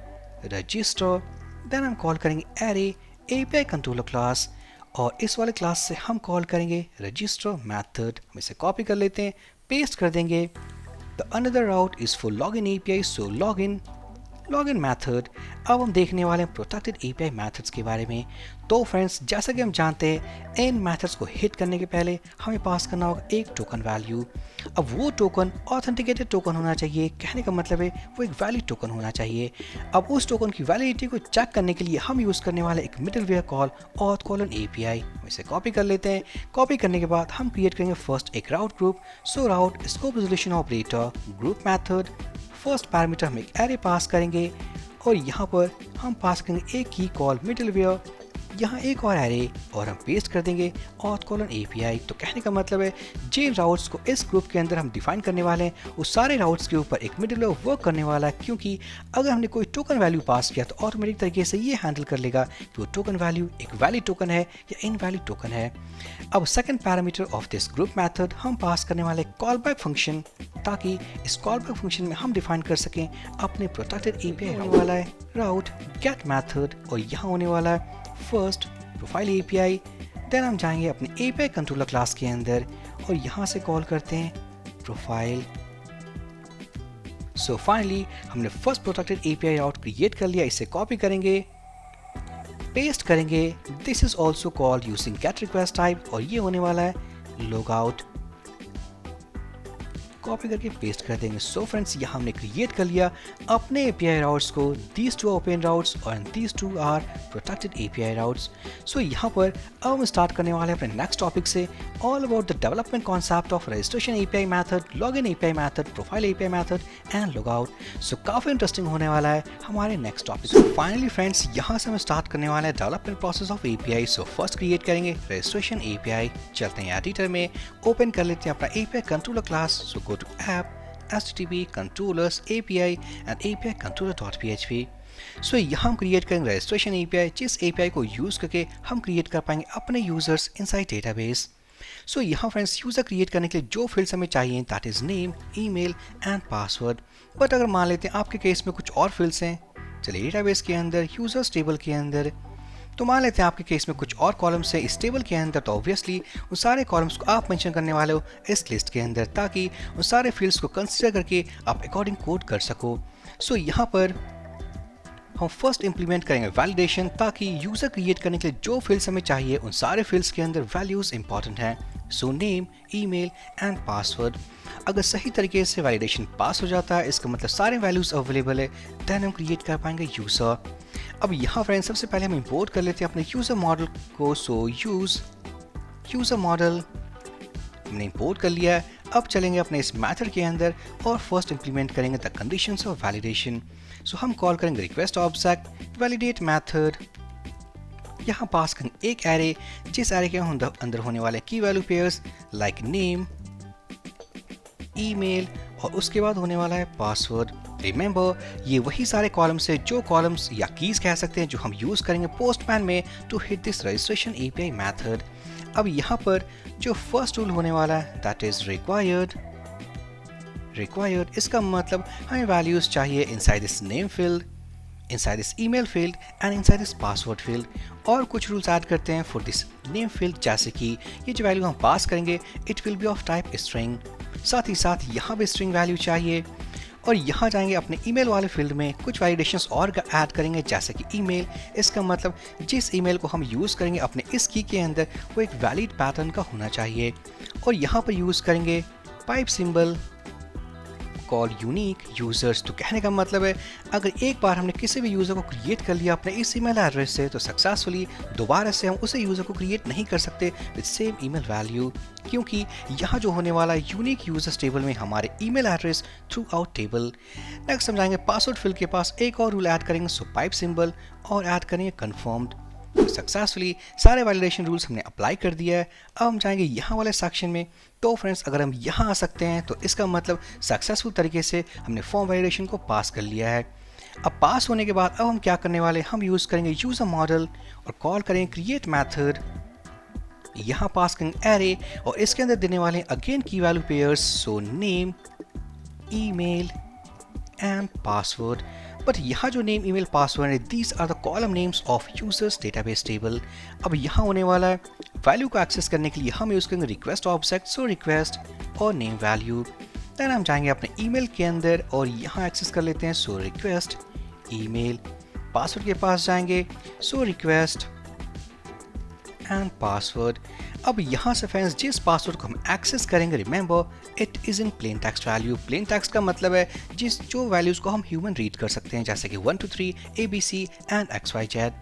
register, then हम कॉल करेंगे एरे API कंट्रोलर क्लास और इस वाले क्लास से हम कॉल करेंगे रजिस्टर मेथड। हम इसे कॉपी कर लेते हैं, पेस्ट कर देंगे। The another route is for login API, so login method. अब हम देखने वाले हैं प्रोटेक्टेड API मेथड्स के बारे में। तो फ्रेंड्स जैसा कि हम जानते हैं इन मेथड्स को हिट करने के पहले हमें पास करना होगा एक टोकन वैल्यू। अब वो टोकन ऑथेंटिकेटेड टोकन होना चाहिए, कहने का मतलब है वो एक वैलिड टोकन होना चाहिए। अब उस टोकन की वैलिडिटी को चेक करने के लिए हम यूज़ करने वाले एक मिडलवेयर कॉल auth API। हम इसे कॉपी कर लेते हैं। कॉपी करने के बाद हम क्रिएट करेंगे फर्स्ट एक route group. So route scope resolution operator, group method, first parameter हम एक एरे पास करेंगे और यहाँ पर हम पास करेंगे एक की कॉल मिडलवेयर, यहाँ एक और एरे और हम पेस्ट कर देंगे auth API। तो कहने का मतलब है जिन राउट्स को इस ग्रुप के अंदर हम डिफाइन करने वाले हैं उस सारे राउट्स के ऊपर एक मिडलवेयर वर्क करने वाला है, क्योंकि अगर हमने कोई टोकन वैल्यू पास किया तो ऑटोमेटिक तरीके से ये हैंडल कर लेगा कि वो टोकन वैल्यू एक वैलिड टोकन है या इनवैलिड टोकन है। अब second parameter of this group method हम पास करने वाले कॉल बैक फंक्शन, ताकि इस कॉल बैक फंक्शन में हम डिफाइन कर सकें अपने प्रोटेक्टेड API। होने वाला है राउट गेट मेथड और यहाँ होने वाला है फर्स्ट प्रोफाइल API। देन हम जाएंगे अपने API कंट्रोलर क्लास के अंदर और यहाँ से कॉल करते हैं प्रोफाइल। सो फाइनली हमने फर्स्ट प्रोटेक्टेड API राउट क्रिएट कर लिया। इसे कॉपी करेंगे, पेस्ट करेंगे। This is also called using gate request type और ये होने वाला है लॉगआउट। कॉपी करके पेस्ट कर देंगे। सो फ्रेंड्स यहाँ हमने क्रिएट कर लिया अपने API राउट्स को। दीज 2 ओपन राउट्स और these 2 are protected API routes. So यहाँ पर अब हम स्टार्ट करने वाले हैं अपने नेक्स्ट टॉपिक से, all about the development concept of registration API method, login API method, profile API method and logout. So काफ़ी इंटरेस्टिंग होने वाला है हमारे नेक्स्ट टॉपिक। फाइनली फ्रेंड्स यहाँ से हम स्टार्ट करने वाले हैं development process of API। So first create करेंगे रजिस्ट्रेशन API। चलते हैं एडिटर में, ओपन कर लेते हैं अपना API controller class. So go to app http controllers API and API controller.php। So यहाँ हम क्रिएट करेंगे रजिस्ट्रेशन API, जिस API को यूज़ करके हम क्रिएट कर पाएंगे अपने यूजर्स इनसाइड डेटाबेस। सो यहाँ फ्रेंड्स यूज़र क्रिएट करने के लिए जो फील्ड्स हमें चाहिए that is name, email and password. But अगर मान लेते हैं आपके केस में कुछ और फील्ड्स हैं, चलिए डेटाबेस के अंदर यूजर्स टेबल के अंदर तो मान लेते हैं आपके केस में कुछ और कॉलम्स है इस टेबल के अंदर, तो ऑब्वियसली उन सारे कॉलम्स को आप मेंशन करने वाले हो इस लिस्ट के अंदर, ताकि उन सारे फील्ड्स को कंसीडर करके आप अकॉर्डिंग कोड कर सको। सो यहाँ पर हम फर्स्ट इंप्लीमेंट करेंगे वैलिडेशन, ताकि यूजर क्रिएट करने के लिए जो फील्ड्स हमें चाहिए उन सारे फील्ड्स के अंदर वैल्यूज इंपॉर्टेंट हैं। सो नेम, ईमेल एंड पासवर्ड। अगर सही तरीके से वैलिडेशन पास हो जाता है, इसका मतलब सारे वैल्यूज अवेलेबल है, देन हम क्रिएट कर पाएंगे यूजर। अब यहाँ फ्रेंड्स सबसे पहले हम इंपोर्ट कर लेते हैं अपने यूजर मॉडल को। सो यूजर मॉडल हमने इंपोर्ट कर लिया है। अब चलेंगे अपने इस मेथड के अंदर और फर्स्ट इंप्लीमेंट करेंगे द कंडीशंस ऑफ वैलिडेशन। सो हम कॉल करेंगे रिक्वेस्ट ऑब्जेक्ट वैलिडेट मेथड। यहाँ पास करेंगे एक एरे, जिस एरे के अंदर होने वाले की value pairs like name, email और उसके बाद होने वाला है पासवर्ड। रिमेंबर, ये वही सारे कॉलम्स है जो कॉलम्स या कीज कह सकते हैं जो हम यूज करेंगे पोस्टमैन में to hit this registration API method. अब यहाँ पर जो फर्स्ट रूल होने वाला है दैट इज रिक्वायर्ड। इसका मतलब हमें वैल्यूज चाहिए inside this name field, inside this email field and inside this password field. और कुछ रूल्स ऐड करते हैं फॉर दिस नेम फील्ड, जैसे कि ये जो वैल्यू हम पास करेंगे it will B of type string. साथ ही साथ यहाँ भी स्ट्रिंग वैल्यू चाहिए। और यहाँ जाएंगे अपने ईमेल वाले फील्ड में कुछ वैलिडेशंस और ऐड करेंगे, जैसे कि ईमेल। इसका मतलब जिस ईमेल को हम यूज़ करेंगे अपने इस की के अंदर वो एक वैलिड पैटर्न का होना चाहिए। और यहाँ पर यूज़ करेंगे pipe symbol call unique users. तो कहने का मतलब है अगर एक बार हमने किसी भी यूज़र को क्रिएट कर लिया अपने इस ईमेल एड्रेस से, तो सक्सेसफुली दोबारा से हम उसे यूज़र को क्रिएट नहीं कर सकते विद सेम ईमेल वैल्यू, क्योंकि यहाँ जो होने वाला है यूनिक यूजर्स टेबल में हमारे email address through out table. Next हम जाएंगे पासवर्ड फील्ड के पास, एक और रूल ऐड करेंगे, सो पाइप सिंबल और ऐड करेंगे कन्फर्म्ड। सक्सेसफुली सारे वैलिडेशन रूल्स हमने अप्लाई कर दिया है। अब हम जाएंगे यहाँ वाले सेक्शन में। तो फ्रेंड्स अगर हम यहाँ आ सकते हैं तो इसका मतलब सक्सेसफुल तरीके से हमने फॉर्म वैलिडेशन को पास कर लिया है। अब पास होने के बाद अब हम क्या करने वाले, हम यूज़ करेंगे यूज़र मॉडल और कॉल करेंगे क्रिएट मैथड। यहाँ पास करेंगे एरे और इसके अंदर देने वाले again key value pairs, so name, email and password. But यहाँ जो नेम, ईमेल, पासवर्ड है these are the column names of users database table. अब यहाँ होने वाला है वैल्यू को एक्सेस करने के लिए हम यूज़ करेंगे रिक्वेस्ट ऑब्जेक्ट, सो रिक्वेस्ट और नेम वैल्यू। देन हम जाएंगे अपने ईमेल के अंदर और यहाँ एक्सेस कर लेते हैं, सो रिक्वेस्ट ईमेल। पासवर्ड के पास जाएंगे, सो रिक्वेस्ट एंड पासवर्ड। अब यहाँ से फ्रेंड्स जिस पासवर्ड को हम एक्सेस करेंगे, remember it is in plane text value. Plain text का मतलब है जो वैल्यूज़ को हम ह्यूमन रीड कर सकते हैं, जैसे कि 1 2 3 ABC एंड XYZ।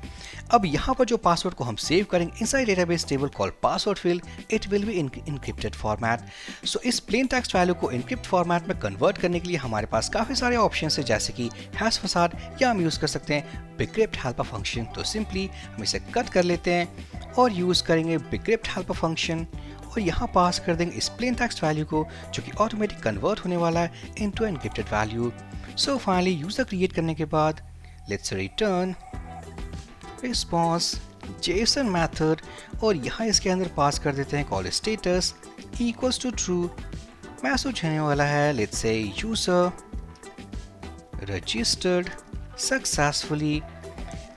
अब यहाँ पर जो पासवर्ड को हम सेव करेंगे inside database table called password field, it will be in encrypted format. So इस प्लेन टेक्स्ट वैल्यू को इनक्रिप्ट फॉर्मेट में कन्वर्ट करने के लिए हमारे पास काफ़ी सारे ऑप्शन है, जैसे कि हैश फसाड, या हम यूज़ कर सकते हैं बिक्रिप्ट हेल्पर फंक्शन। तो सिंपली हम इसे कट कर लेते हैं और यूज़ करेंगे बिक्रिप्ट हेल्पर फंक्शन और यहाँ पास कर देंगे इस प्लेन टेक्स्ट वैल्यू को, जो कि ऑटोमेटिक कन्वर्ट होने वाला है into encrypted value. So finally user create करने के बाद let's return response JSON method और यहाँ इसके अंदर पास कर देते हैं call status equals to true. Message होने वाला है let's say user registered successfully.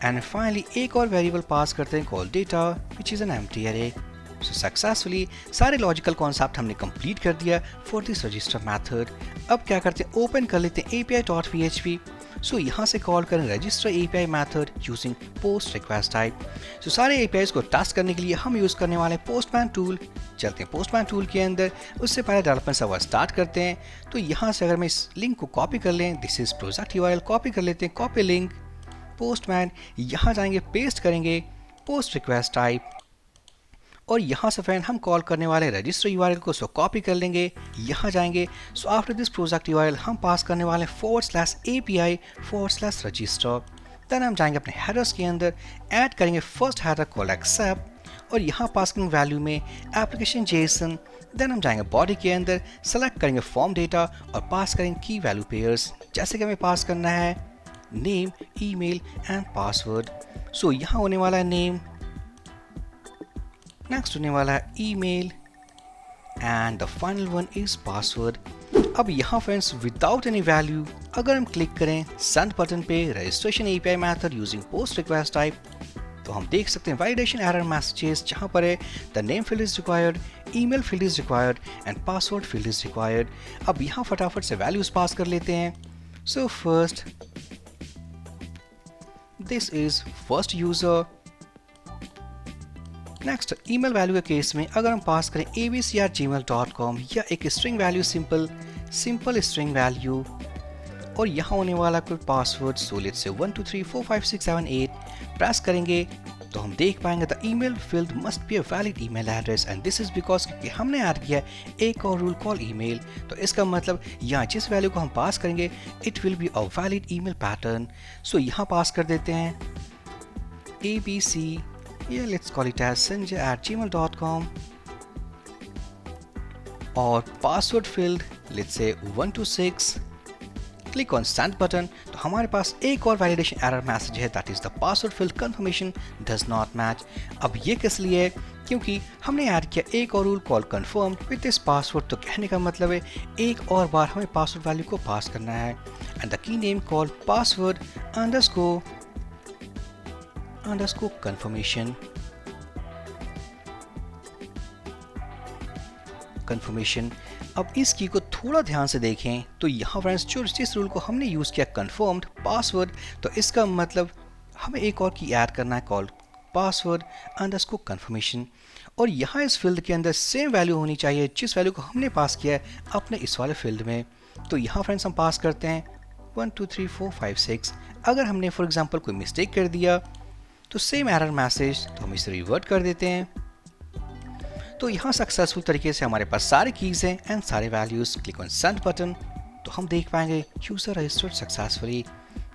And finally एक और वेरिएबल पास करते हैं call data which is an empty array. So successfully सारे लॉजिकल कॉन्सेप्ट हमने कंप्लीट कर दिया फॉर दिस रजिस्टर मेथड। अब क्या करते हैं, ओपन कर लेते हैं api.php। सो यहाँ से कॉल करें register API method using post request type. So सारे APIs को टेस्ट करने के लिए हम यूज़ करने वाले पोस्टमैन टूल। चलते हैं पोस्टमैन टूल के अंदर, उससे पहले डेवलपमेंट सर्वर स्टार्ट करते हैं। तो यहाँ से अगर मैं इस लिंक को कॉपी कर लें, this is project URL, copy कर लेते हैं, कॉपी लिंक पोस्टमैन। यहाँ जाएंगे, पेस्ट करेंगे पोस्ट रिक्वेस्ट टाइप और यहाँ से फ्रेंड हम कॉल करने वाले रजिस्टर URL को, सो कॉपी कर लेंगे, यहाँ जाएंगे। So after this project URL हम पास करने वाले /API/register। देन हम जाएंगे अपने हेडर्स के अंदर, ऐड करेंगे फर्स्ट हेडर कॉल एक्सेप्ट और यहाँ पास करेंगे वैल्यू में एप्लीकेशन जेसन। देन हम जाएंगे बॉडी के अंदर, सेलेक्ट करेंगे फॉर्म डेटा और पास करेंगे की वैल्यू पेयर्स, जैसे कि हमें पास करना है नेम, ईमेल एंड पासवर्ड। सो यहाँ होने वाला है नेम, नेक्स्ट होने वाला है email and the final one is password. अब यहाँ फ्रेंड्स विदाउट एनी वैल्यू अगर हम क्लिक करें सेंड बटन पे registration API method using post request type, तो हम देख सकते हैं वैलिडेशन एरर मैसेजेस जहाँ पर है the name field is required, email field is required and password field is required. अब यहाँ फटाफट से वैल्यूज पास कर लेते हैं। So first this is first user. Next email value के केस में अगर हम पास करें abc@gmail.com या एक string value simple string value और यहाँ होने वाला कोई password so let's say 1234567 press करेंगे तो हम देख पाएंगे the email field must be a valid email address and this is because क्योंकि हमने ऐड किया एक और रूल कॉल ईमेल। तो इसका मतलब यहाँ जिस वैल्यू को हम पास करेंगे it will be a valid email pattern. So यहाँ पास कर देते हैं abc या let's call it as sanjay@gmail.com और password field let's say 126। Click on send button तो हमारे पास एक और वैलिडेशन एरर मैसेज है that is the password field confirmation does not match. अब ये किस लिए है? क्योंकि हमने ऐड किया एक और rule call confirm with this password. तो कहने का मतलब है एक और बार हमें पासवर्ड वैल्यू को पास करना है and the key name call password underscore confirmation. अब इस की को थोड़ा ध्यान से देखें तो यहाँ फ्रेंड्स जिस रूल को हमने यूज़ किया कंफर्म्ड पासवर्ड, तो इसका मतलब हमें एक और की ऐड करना है कॉल पासवर्ड अंडरस्कोर कंफर्मेशन और यहाँ इस फील्ड के अंदर सेम वैल्यू होनी चाहिए जिस वैल्यू को हमने पास किया है अपने इस वाले फील्ड में। तो यहाँ फ्रेंड्स हम पास करते हैं 1 2 3 4 5 6। अगर हमने फॉर एग्जाम्पल कोई मिस्टेक कर दिया तो सेम एरर मैसेज तो हम इसे रिवर्ट कर देते हैं। तो यहाँ सक्सेसफुल तरीके से हमारे पास सारे कीज़ हैं एंड सारे values. Click on send button तो हम देख पाएंगे यूज़र रजिस्टर्ड सक्सेसफुली।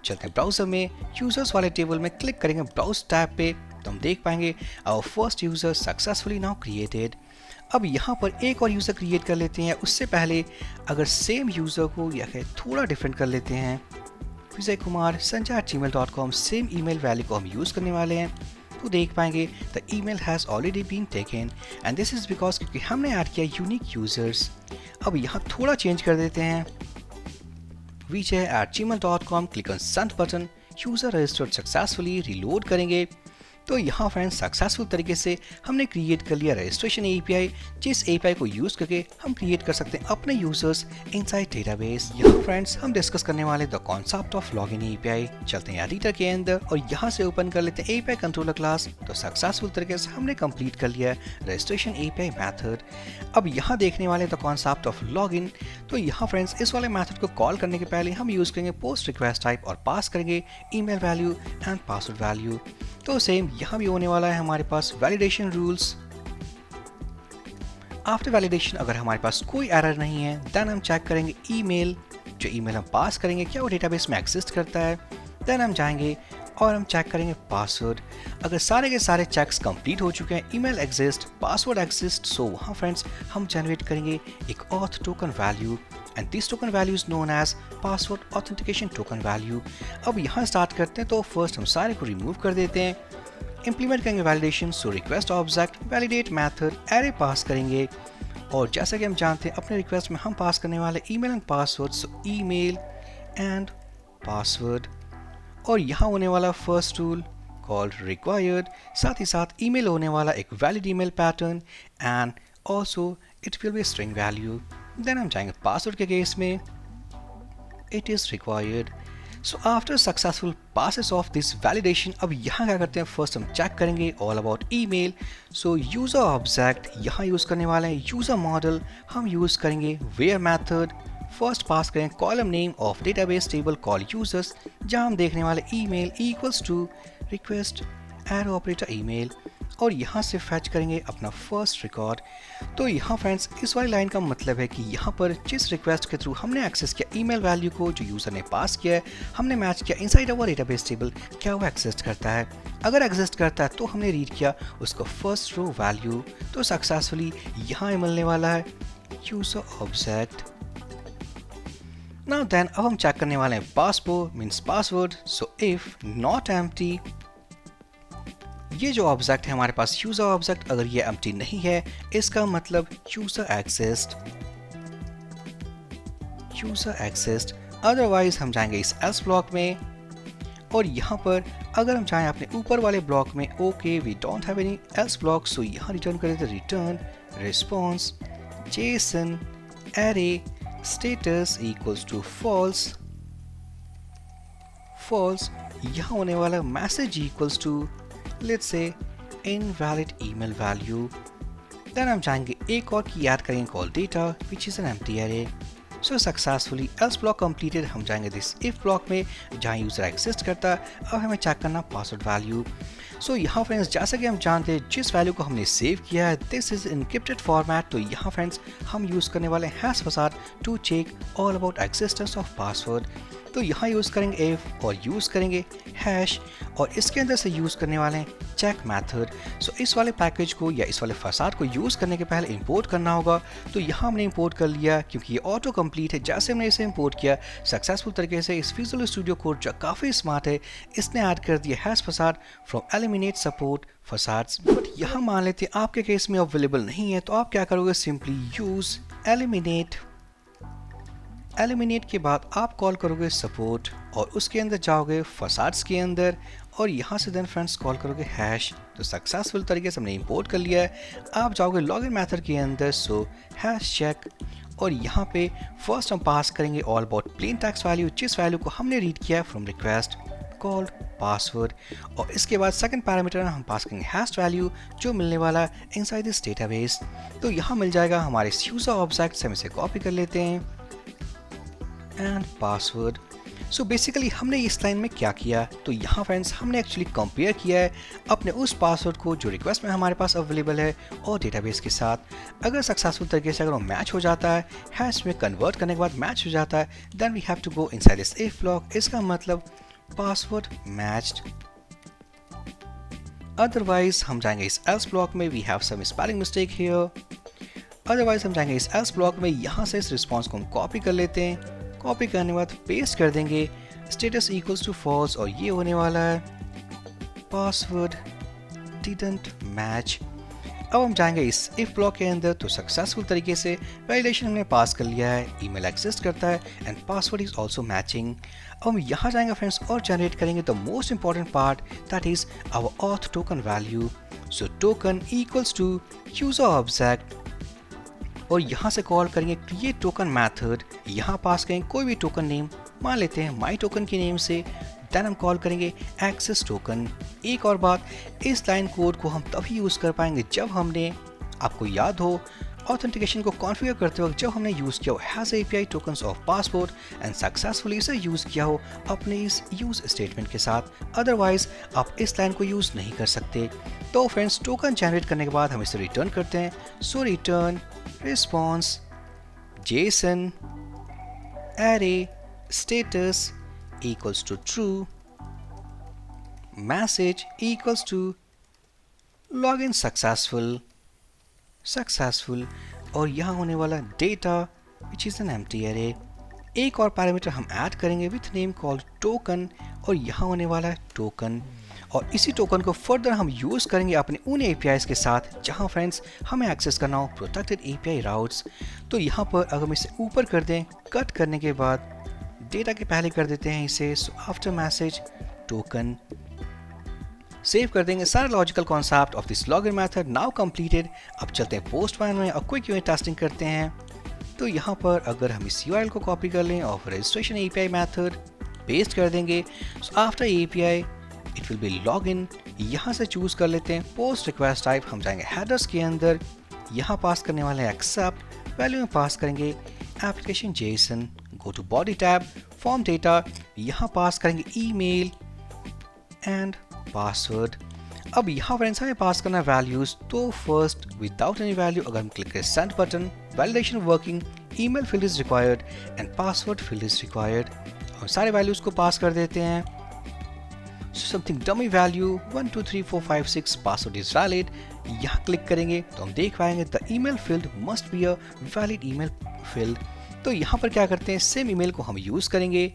चलते हैं ब्राउज़र में यूज़र्स वाले टेबल में क्लिक करेंगे ब्राउज टैब पे तो हम देख पाएंगे our first user successfully now created. अब यहाँ पर एक और यूज़र क्रिएट कर लेते हैं। उससे पहले अगर सेम यूज़र को या थोड़ा डिफरेंट कर लेते हैं, Vijay Kumar sanjay@gmail.com same email value को हम यूज़ करने वाले हैं तो देख पाएंगे the email has already been taken and this is because क्योंकि हमने ऐड किया यूनिक यूज़र्स। अब यहाँ थोड़ा चेंज कर देते हैं vijay@gmail.com। Click on send button, user registered successfully. Reload करेंगे तो यहाँ फ्रेंड्स सक्सेसफुल तरीके से हमने क्रिएट कर लिया रजिस्ट्रेशन एपीआई, जिस एपीआई को यूज़ करके हम क्रिएट कर सकते हैं अपने यूजर्स इनसाइड डेटाबेस। यहाँ फ्रेंड्स हम डिस्कस करने वाले the concept of login API. चलते हैं एडिटर के अंदर और यहाँ से ओपन कर लेते हैं एपीआई कंट्रोलर क्लास। तो सक्सेसफुल तरीके से हमने कंप्लीट कर लिया रजिस्ट्रेशन एपीआई मैथड। अब यहाँ देखने वाले द कॉन्सेप्ट ऑफ लॉगिन। तो यहाँ फ्रेंड्स इस वाले मैथड को कॉल करने के पहले हम यूज़ करेंगे पोस्ट रिक्वेस्ट टाइप और पास करेंगे email value and password value. तो सेम यहाँ भी होने वाला है हमारे पास वैलिडेशन रूल्स। आफ्टर वैलिडेशन अगर हमारे पास कोई एरर नहीं है देन हम चेक करेंगे ईमेल। जो ईमेल हम पास करेंगे क्या वो डेटाबेस में एग्जिस्ट करता है। देन हम जाएंगे और हम चेक करेंगे पासवर्ड। अगर सारे के सारे चेक्स कंप्लीट हो चुके हैं, email exist, password exist, so वहाँ फ्रेंड्स हम जनरेट करेंगे एक auth token value and this token value is known as password authentication token value. अब यहाँ स्टार्ट करते हैं तो फर्स्ट हम सारे को रिमूव कर देते हैं। इंप्लीमेंट करेंगे validation, so request object validate method array pass करेंगे और जैसा कि हम जानते हैं अपने रिक्वेस्ट में हम पास करने वाले email and password, so email and password. और यहाँ होने वाला फर्स्ट रूल कॉल्ड रिक्वायर्ड, साथ ही साथ ईमेल होने वाला एक valid email pattern and also it will be string value. Then हम जाएंगे पासवर्ड के केस में it is required. So after successful passes of this validation अब यहाँ क्या करते हैं, फर्स्ट हम चेक करेंगे all about email. So user object यहाँ यूज़ करने वाले हैं, यूज़र मॉडल हम यूज़ करेंगे वेयर मेथड। फर्स्ट पास करें column name of database table call users, जहाँ हम देखने वाले email equals to request arrow operator email और यहाँ से फैच करेंगे अपना फर्स्ट रिकॉर्ड। तो यहाँ फ्रेंड्स इस वाली लाइन का मतलब है कि यहाँ पर जिस रिक्वेस्ट के थ्रू हमने एक्सेस किया ईमेल वैल्यू को जो यूज़र ने पास किया है, हमने मैच किया इनसाइड अवर डेटाबेस टेबल, क्या वो एग्जिस्ट करता है। अगर एग्जिस्ट करता है तो हमने रीड किया उसका फर्स्ट रो वैल्यू। तो सक्सेसफुली यहाँ मिलने वाला है यूज़र ऑब्जेक्ट। नाउ देन अब हम चेक करने वाले हैं passport means password. So if not empty, ये जो ऑब्जेक्ट है हमारे पास यूजर ऑब्जेक्ट, अगर ये एम्प्टी नहीं है इसका मतलब यूजर एक्सिस्ट। अदरवाइज हम जाएंगे इस एल्स ब्लॉक में और यहाँ पर अगर हम चाहें अपने ऊपर वाले ब्लॉक में okay we don't have any else block, so यहाँ रिटर्न कर देते return response JSON array status equals to false false. यहाँ होने वाला message equals to let's say invalid email value. Then हम चाहेंगे एक और की ऐड करेंगे call data which is an empty array. So successfully else block completed. हम जाएंगे दिस इफ ब्लॉक में जहाँ यूजर एग्जिस्ट करता है। अब हमें चेक करना पासवर्ड वैल्यू। सो यहाँ फ्रेंड्स जैसा कि हम जानते हैं जिस वैल्यू को हमने सेव किया है दिस इज इनक्रिप्टेड फॉर्मेट, तो यहाँ फ्रेंड्स हम यूज़ करने वाले hash facade to check all about existence of password. तो यहाँ यूज़ करेंगे इफ और यूज़ करेंगे हैश और इसके अंदर से यूज़ करने वाले हैं चेक मेथड। सो इस वाले पैकेज को या इस वाले फसाद को यूज़ करने के पहले इंपोर्ट करना होगा। तो यहाँ हमने इंपोर्ट कर लिया क्योंकि ये ऑटो कंप्लीट है। जैसे हमने इसे इंपोर्ट किया सक्सेसफुल तरीके से इस विजुअल स्टूडियो कोड जो काफ़ी स्मार्ट है इसने ऐड कर दिया हैश फसाद from eliminate support facades. But यहाँ मान लेते हैं आपके केस में अवेलेबल नहीं है, तो आप क्या करोगे सिंपली यूज़ एलिमिनेट के बाद आप कॉल करोगे सपोर्ट और उसके अंदर जाओगे फसाड्स के अंदर और यहाँ से देन फ्रेंड्स कॉल करोगे हैश। तो सक्सेसफुल तरीके से हमने इंपोर्ट कर लिया है। आप जाओगे लॉगिन मेथड के अंदर सो हैश चेक और यहाँ पे फर्स्ट हम पास करेंगे all about plain text value जिस वैल्यू को हमने रीड किया फ्रॉम रिक्वेस्ट कॉल्ड पासवर्ड और इसके बाद सेकंड पैरामीटर हम पास करेंगे हैश वैल्यू जो मिलने वाला इनसाइड दिस डेटाबेस। तो यहाँ मिल जाएगा हमारे यूजर ऑब्जेक्ट से हम इसे कॉपी कर लेते हैं एंड पासवर्ड। सो बेसिकली हमने इस लाइन में क्या किया, तो यहाँ फ्रेंड्स हमने एक्चुअली कंपेयर किया है अपने उस पासवर्ड को जो रिक्वेस्ट में हमारे पास अवेलेबल है और डेटाबेस के साथ। अगर सक्सेसफुल तरीके से अगर वो मैच हो जाता है हैश में कन्वर्ट करने के बाद मैच हो जाता है then we have to go inside this if block. इसका मतलब पासवर्ड मैच्ड। अदरवाइज हम जाएंगे इस एल्स ब्लॉक में we have some spelling mistake here. Otherwise हम जाएंगे इस एल्स ब्लॉक में यहाँ से इस रिस्पॉन्स को हम कॉपी कर लेते हैं। कॉपी करने के बाद पेस्ट कर देंगे स्टेटस इक्वल्स टू फॉल्स और ये होने वाला है पासवर्ड डिडंट मैच। अब हम जाएंगे इस इफ ब्लॉक के अंदर तो सक्सेसफुल तरीके से वैलिडेशन हमने पास कर लिया है, ईमेल एग्जिस्ट करता है and password is also matching. अब हम यहाँ जाएंगे फ्रेंड्स और जनरेट करेंगे the most important part that is our auth token value. So token equals to user object और यहाँ से कॉल करेंगे क्रिएट टोकन मेथड। यहाँ पास करेंगे कोई भी टोकन नेम, मान लेते हैं माई टोकन के नेम से। देन हम कॉल करेंगे एक्सेस टोकन। एक और बात, इस लाइन कोड को हम तभी यूज़ कर पाएंगे जब हमने, आपको याद हो ऑथेंटिकेशन को कॉन्फ़िगर करते वक्त जब हमने यूज़ किया हो has API tokens of passport and successfully इसे यूज़ किया हो अपने इस यूज़ स्टेटमेंट के साथ। अदरवाइज आप इस लाइन को यूज़ नहीं कर सकते। तो फ्रेंड्स टोकन जनरेट करने के बाद हम इसे रिटर्न करते हैं। So return response JSON array status equals to true message equals to login successful और यहाँ होने वाला data which is an empty array। एक और पैरामीटर हम ऐड करेंगे with name called token और यहाँ होने वाला है token और इसी टोकन को फर्दर हम यूज़ करेंगे अपने उन APIs के साथ जहाँ फ्रेंड्स हमें एक्सेस करना हो प्रोटेक्टेड API राउट्स। तो यहाँ पर अगर हम इसे ऊपर कर दें कट करने के बाद डेटा के पहले कर देते हैं इसे आफ्टर मैसेज टोकन सेव कर देंगे। सारा logical concept of this login method now completed. अब चलते हैं पोस्टमैन में और क्विक यूनिट टेस्टिंग करते हैं। तो यहाँ पर अगर हम इस URL को कॉपी कर लें और रजिस्ट्रेशन API मेथड पेस्ट कर देंगे। So after API it will B login. यहाँ से चूज कर लेते हैं पोस्ट रिक्वेस्ट टाइप। हम जाएंगे हेडर्स के अंदर, यहाँ पास करने वाले हैं एक्सेप्ट, वैल्यू में पास करेंगे application JSON. Go to body tab form data, यहाँ पास करेंगे ईमेल एंड पासवर्ड। अब यहाँ फ्रेंड्स हमें पास करना वैल्यूज। तो फर्स्ट विदाउट एनी वैल्यू अगर हम क्लिक करें send button, validation working, email field is required and password field is required. हम सारे वैल्यूज को पास कर देते हैं। Something dummy value 1 2 3 4 5 6 password is valid. यहाँ क्लिक करेंगे तो हम देख पाएंगे the email field must be a valid email field. तो यहाँ पर क्या करते हैं सेम ईमेल को हम यूज़ करेंगे,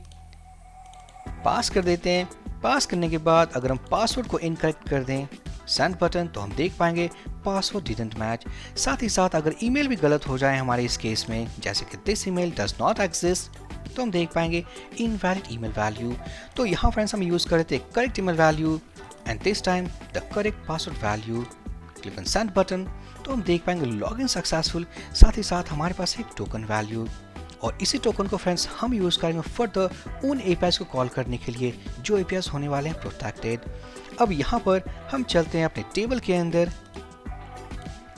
पास कर देते हैं। पास करने के बाद अगर हम पासवर्ड को इनकरेक्ट कर दें सेंड बटन तो हम देख पाएंगे पासवर्ड डिडंट मैच। साथ ही साथ अगर ईमेल भी गलत हो जाए हमारे इस केस में जैसे कि this email does not exist तो हम देख पाएंगे इनवैलिड ईमेल वैल्यू। तो यहाँ फ्रेंड्स हम यूज़ कर रहे थे correct email value and this time the correct password value. Click on send button, तो हम देख पाएंगे लॉगिन सक्सेसफुल, साथ ही साथ हमारे पास एक टोकन वैल्यू। और इसी टोकन को फ्रेंड्स हम यूज़ करेंगे फर्दर उन एपीआईज को कॉल करने के लिए जो एपीआईज होने वाले हैं प्रोटेक्टेड। अब यहाँ पर हम चलते हैं अपने टेबल के अंदर,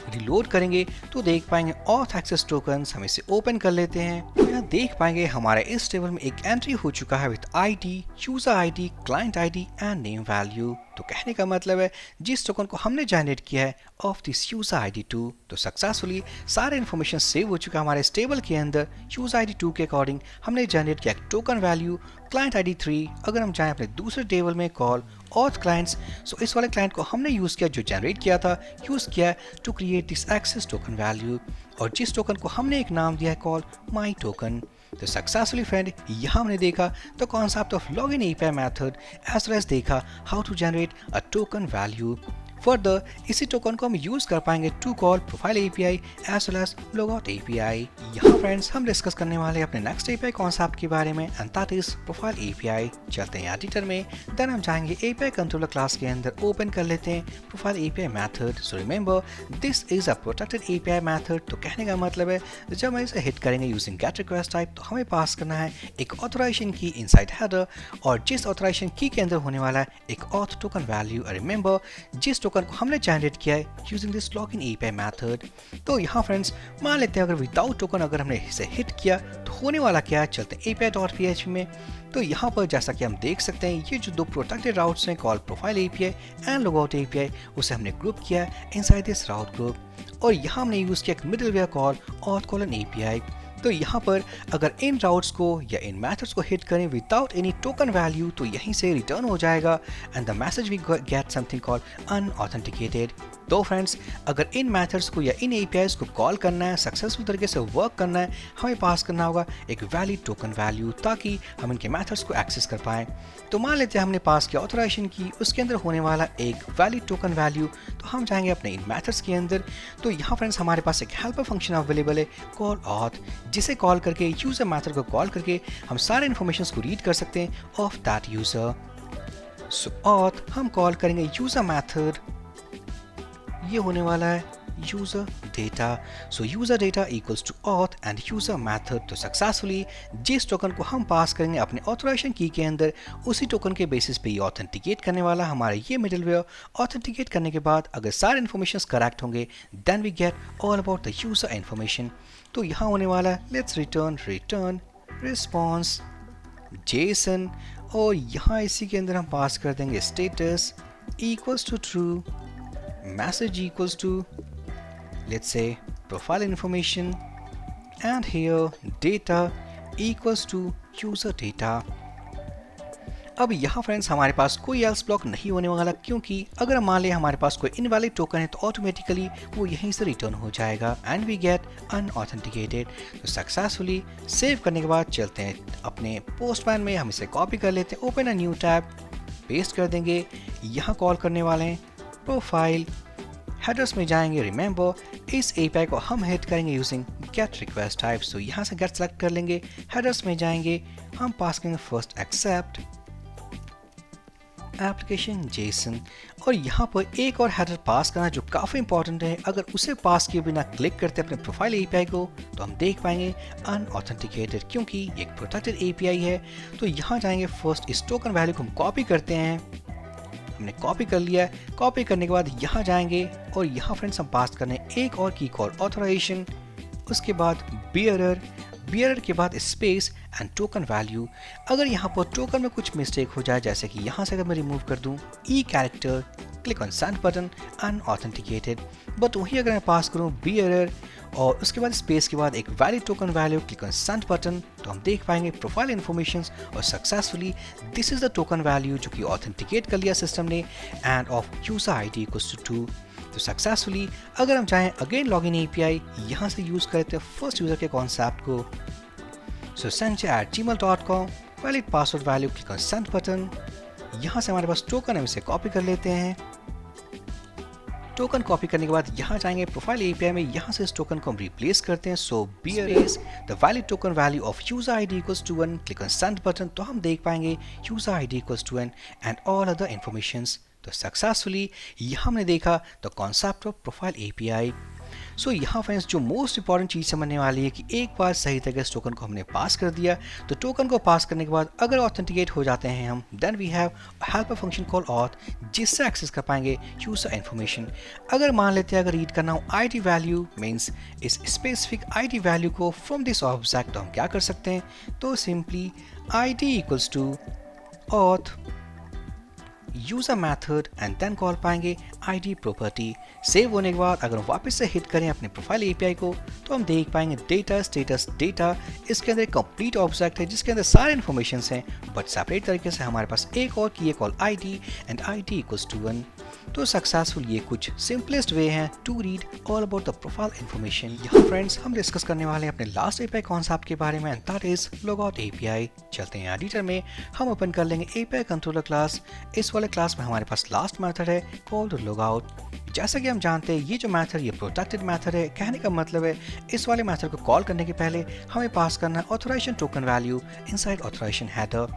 रिलोड करेंगे तो देख पाएंगे ऑथ एक्सेस टोकन्स। हम इसे ओपन कर लेते हैं तो यहाँ देख पाएंगे हमारे इस टेबल में एक एंट्री हो चुका है with ID, user ID, client ID and name value. तो कहने का मतलब है जिस टोकन को हमने जनरेट किया है ऑफ दिस यूजर आईडी 2, तो सक्सेसफुली सारे इन्फॉर्मेशन सेव हो चुका है हमारे इस टेबल के अंदर। यूजर आईडी 2 के अकॉर्डिंग हमने जनरेट किया टोकन वैल्यू क्लाइंट आईडी 3। अगर हम चाहें अपने दूसरे टेबल में कॉल ऑथ क्लाइंट्स, सो इस वाले क्लाइंट को हमने यूज़ किया जो जनरेट किया था, यूज़ किया to create this access token value. और जिस टोकन को हमने एक नाम दिया है कॉल माई टोकन। तो सक्सेसफुली फ्रेंड यहाँ हमने देखा the concept of login API method as well as देखा how to generate a token value. Further इसी टोकन को हम यूज़ कर पाएंगे to call profile API as well as logout API. यहाँ फ्रेंड्स हम डिस्कस करने वाले अपने नेक्स्ट एपीआई कॉन्सेप्ट के बारे में and that is profile API. चलते हैं एडिटर में, देन हम जाएंगे एपीआई कंट्रोलर क्लास के अंदर, ओपन कर लेते हैं profile API method. So remember this is a protected API method. तो कहने का मतलब है जब हम इसे हिट करेंगे यूजिंग गेट रिक्वेस्ट टाइप तो हमें पास करना है एक ऑथराइजेशन की इनसाइड हेडर, और जिस ऑथराइजेशन की के अंदर होने वाला है एक ऑथ टोकन वैल्यू। और रिमेंबर जिस टोकन को हमने जनरेट किया है using this login API method. तो यहाँ फ्रेंड्स मान लेते हैं अगर विदाउट टोकन अगर हमने इसे हिट किया तो होने वाला क्या है, चलते हैं api.php में। तो यहाँ पर जैसा कि हम देख सकते हैं ये जो दो प्रोटेक्टेड राउट्स हैं call profile API and logout API, उसे हमने ग्रुप किया है इनसाइड दिस राउट ग्रुप। और यहाँ हमने यूज किया एक मिडलवेयर कॉल ऑथ एपीआई। तो यहाँ पर अगर इन राउट्स को या इन मेथड्स को हिट करें विदाउट एनी टोकन वैल्यू तो यहीं से रिटर्न हो जाएगा and the message we get something called unauthenticated. तो फ्रेंड्स अगर इन मेथड्स को या इन एपीआईज को कॉल करना है, सक्सेसफुल तरीके से वर्क करना है, हमें पास करना होगा एक वैलिड टोकन वैल्यू ताकि हम इनके मेथड्स को एक्सेस कर पाएँ। तो मान लेते हैं हमने पास किया ऑथराइजेशन की, उसके अंदर होने वाला एक वैलिड टोकन वैल्यू। तो हम जाएंगे अपने इन मेथड्स के अंदर, तो यहाँ फ्रेंड्स हमारे पास एक हेल्पर फंक्शन अवेलेबल है कॉल ऑथ, जिसे कॉल करके यूजर मेथड को कॉल करके हम सारे इन्फॉर्मेशन को रीड कर सकते हैं of that user. So auth हम कॉल करेंगे यूजर मेथड, ये होने वाला है user data. So user data equals to auth and user method. तो सक्सेसफुली जिस टोकन को हम पास करेंगे अपने ऑथराइजेशन की के अंदर उसी टोकन के बेसिस पे ये ऑथेंटिकेट करने वाला हमारा ये मिडलवेयर। ऑथेंटिकेट करने के बाद अगर सारे इन्फॉर्मेशन करेक्ट होंगे then we get all about the user information. तो यहाँ होने वाला है लेट्स रिटर्न रिस्पॉन्स जेसन, और यहाँ इसी के अंदर हम पास कर देंगे status equals to true, message equals to let's say profile information, and here data equals to user data। अब यहाँ फ्रेंड्स हमारे पास कोई एल्स ब्लॉक नहीं होने वाला, क्योंकि अगर मान लें हमारे पास कोई इनवैलिड टोकन है तो ऑटोमेटिकली वो यहीं से रिटर्न हो जाएगा एंड वी गेट अनऑथेंटिकेटेड। तो सक्सेसफुली सेव करने के बाद चलते हैं अपने पोस्टमैन में, हम इसे कॉपी कर लेते हैं, open a new tab, paste कर देंगे। यहाँ कॉल करने वाले हैं प्रोफाइल, हेडर्स में जाएंगे, रिमेंबर इस एपीआई को हम हिट करेंगे यूजिंग गेट रिक्वेस्ट टाइप। सो यहाँ से गेट सेलेक्ट कर लेंगे, हेडर्स में जाएंगे, हम पास करेंगे फर्स्ट एक्सेप्ट एप्लीकेशन जेसन, और यहाँ पर एक और हेडर पास करना जो काफ़ी इंपॉर्टेंट है। अगर उसे पास किए बिना क्लिक करते अपने प्रोफाइल एपीआई को तो हम देख पाएंगे अनऑथेंटिकेटेड, क्योंकि ये एक प्रोटेक्टेड एपीआई है। तो यहाँ जाएंगे फर्स्ट इस टोकन वैल्यू को हम कॉपी करते हैं, हमने कॉपी कर लिया है। कॉपी करने के बाद यहाँ जाएंगे और यहाँ फ्रेंड्स हम पास करने एक और की कॉल ऑथराइजेशन, उसके बाद बियरर के बाद स्पेस एंड टोकन वैल्यू। अगर यहाँ पर टोकन में कुछ मिस्टेक हो जाए, जैसे कि यहाँ से अगर मैं रिमूव कर दूँ E character, click on send button, unauthenticated. But वही अगर मैं पास करूँ बियरर और उसके बाद स्पेस के बाद एक valid token value, click on send button, तो हम देख पाएंगे प्रोफाइल इन्फॉर्मेशन और successfully this is the token value जो कि ऑथेंटिकेट कर लिया सिस्टम ने and of user ID equals to 2। तो सक्सेसफुली अगर हम चाहें अगेन लॉगिन एपीआई यहाँ से यूज करते हैं फर्स्ट यूजर के कॉन्सेप्ट को। सो sanjay@gmail.com, valid password value, click on send button. यहाँ से हमारे पास टोकन है, इसे कॉपी कर लेते हैं, टोकन कॉपी करने के बाद यहाँ जाएंगे प्रोफाइल एपीआई में, यहाँ से इस टोकन को हम रिप्लेस करते हैं। सो बीएस the valid token value of user ID equals to 1, click on send button, तो हम देख पाएंगे user ID equals to 1 and all other informations. तो सक्सेसफुली यहाँ हमने देखा the concept of profile API. So यहाँ फ्रेंड्स जो मोस्ट इंपॉर्टेंट चीज़ समझने वाली है कि एक बार सही तरीके से टोकन को हमने पास कर दिया, तो टोकन को पास करने के बाद अगर ऑथेंटिकेट हो जाते हैं हम, then we have helper function call auth, जिससे एक्सेस कर पाएंगे यूजर इन्फॉर्मेशन। अगर मान लेते हैं अगर रीड करना हो आईडी वैल्यू मीन्स इस स्पेसिफिक आईडी वैल्यू को फ्रॉम दिस ऑब्जेक्ट, तो हम क्या कर सकते हैं, तो simply ID equals to auth user method and then call पाएंगे आईडी प्रॉपर्टी। सेव होने के बाद अगर हम वापस से हिट करें अपने प्रोफाइल एपीआई को, तो हम देख पाएंगे डेटा स्टेटस डेटा, इसके अंदर कंप्लीट ऑब्जेक्ट है जिसके अंदर सारे इन्फॉर्मेशन हैं, बट सेपरेट तरीके से हमारे पास एक और की है call ID and ID equals to 1। तो सक्सेसफुल ये कुछ सिंपलेस्ट वे हैं to read all about the profile information. यहाँ फ्रेंड्स हम डिस्कस करने वाले हैं अपने लास्ट एपीआई कॉन्सेप्ट के बारे में, एंड दैट इज लोगआउट एपीआई। चलते हैं एडिटर में, हम ओपन कर लेंगे एपीआई कंट्रोलर क्लास। इस वाले क्लास में हमारे पास लास्ट मेथड है कॉल्ड लोगआउट। जैसा कि हम जानते हैं ये जो मेथड ये प्रोटेक्टेड मेथड है। कहने का मतलब है इस वाले मेथड को कॉल करने के पहले हमें पास करना है authorization token value inside authorization header.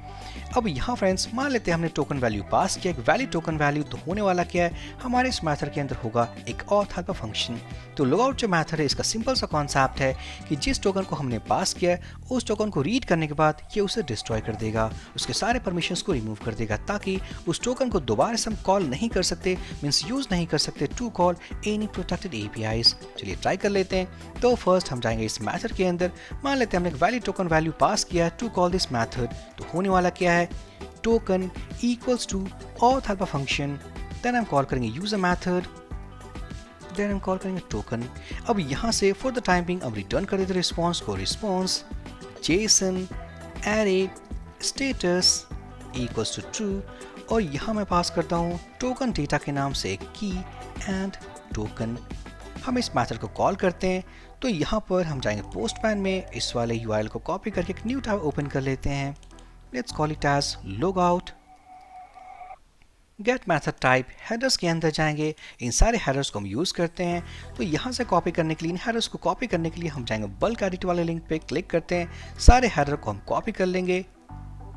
अब यहाँ फ्रेंड्स मान लेते हैं हमने टोकन वैल्यू पास किया, एक वैलिड टोकन वैल्यू, तो होने वाला क्या है, हमारे इस मेथड के अंदर होगा एक ऑथ हेल्पर फंक्शन। तो लोगआउट जो मेथड है इसका सिंपल सा कॉन्सेप्ट है कि जिस टोकन को हमने पास किया है उस टोकन को रीड करने के बाद ये उसे डिस्ट्रॉय कर देगा, उसके सारे परमिशंस को रिमूव कर देगा, ताकि उस टोकन को दोबारा से हम कॉल नहीं कर सकते, मीन्स यूज नहीं कर सकते to call any protected APIs. चलिए ट्राई कर लेते हैं। तो फर्स्ट हम जाएंगे इस मेथड के अंदर, मान लेते हैं हमने एक वैलिड टोकन वैल्यू पास किया है टू कॉल दिस मेथड, तो होने वाला क्या है, token equals to auth helper function, then हम कॉल करेंगे यूजर मेथड, देन हम कॉल करेंगे टोकन। अब यहाँ से फॉर द टाइम बिंग अब रिटर्न कर देते रिस्पॉन्स को, response JSON array status equals to true, और यहाँ मैं पास करता हूँ टोकन डेटा के नाम से एक की एंड टोकन। हम इस मेथड को कॉल करते हैं, तो यहाँ पर हम जाएंगे पोस्टमैन में, इस वाले यूआरएल को कॉपी करके एक न्यू टैब ओपन कर लेते हैं। Let's call it as logout. Get method type headers के अंदर जाएंगे, इन सारे हेडर्स को हम यूज़ करते हैं। तो यहाँ से कॉपी करने के लिए, इन हेडर्स को कॉपी करने के लिए हम जाएंगे बल्क एडिट वाले लिंक पे क्लिक करते हैं, सारे हेडर को हम कॉपी कर लेंगे।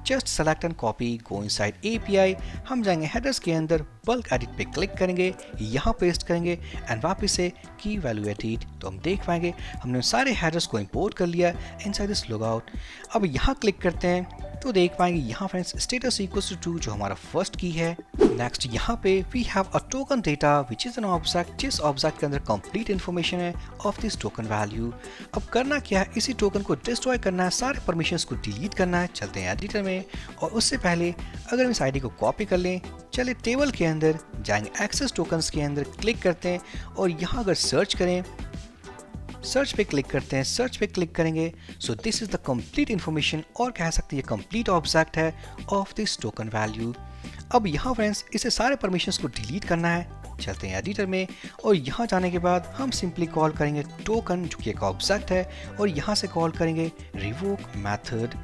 Just select and copy, go inside API, हम जाएंगे हेडर्स के अंदर बल्क एडिट पे क्लिक करेंगे, यहाँ पेस्ट करेंगे एंड वापस से की वैल्यू एडिट, तो हम देख पाएंगे हमने सारे हेडर्स को इंपोर्ट कर लिया इनसाइड दिस लोगआउट। अब यहाँ क्लिक करते हैं तो देख पाएंगे यहाँ फ्रेंड्स स्टेटस इक्वल्स टू 2 जो हमारा फर्स्ट की है। नेक्स्ट यहाँ पे we have a token data which is an object, जिस ऑब्जेक्ट के अंदर कंप्लीट इन्फॉर्मेशन है ऑफ दिस टोकन वैल्यू। अब करना क्या है, इसी टोकन को डिस्ट्रॉय करना है, सारे परमिशंस को डिलीट करना है। चलते हैं एडिटर में, और उससे पहले अगर हम इस आईडी को कॉपी कर लें, चलिए टेबल के अंदर जाएंगे, एक्सेस टोकन्स के अंदर क्लिक करते हैं, और यहाँ अगर सर्च करें, सर्च पे क्लिक करते हैं, सर्च पे क्लिक करेंगे, so this is the complete information, और कह सकते हैं ये कंप्लीट ऑब्जेक्ट है ऑफ दिस टोकन वैल्यू। अब यहाँ फ्रेंड्स इसे सारे परमिशंस को डिलीट करना है। चलते हैं एडिटर में, और यहाँ जाने के बाद हम सिंपली कॉल करेंगे टोकन जो कि एक ऑब्जेक्ट है, और यहाँ से कॉल करेंगे रिवोक मेथड।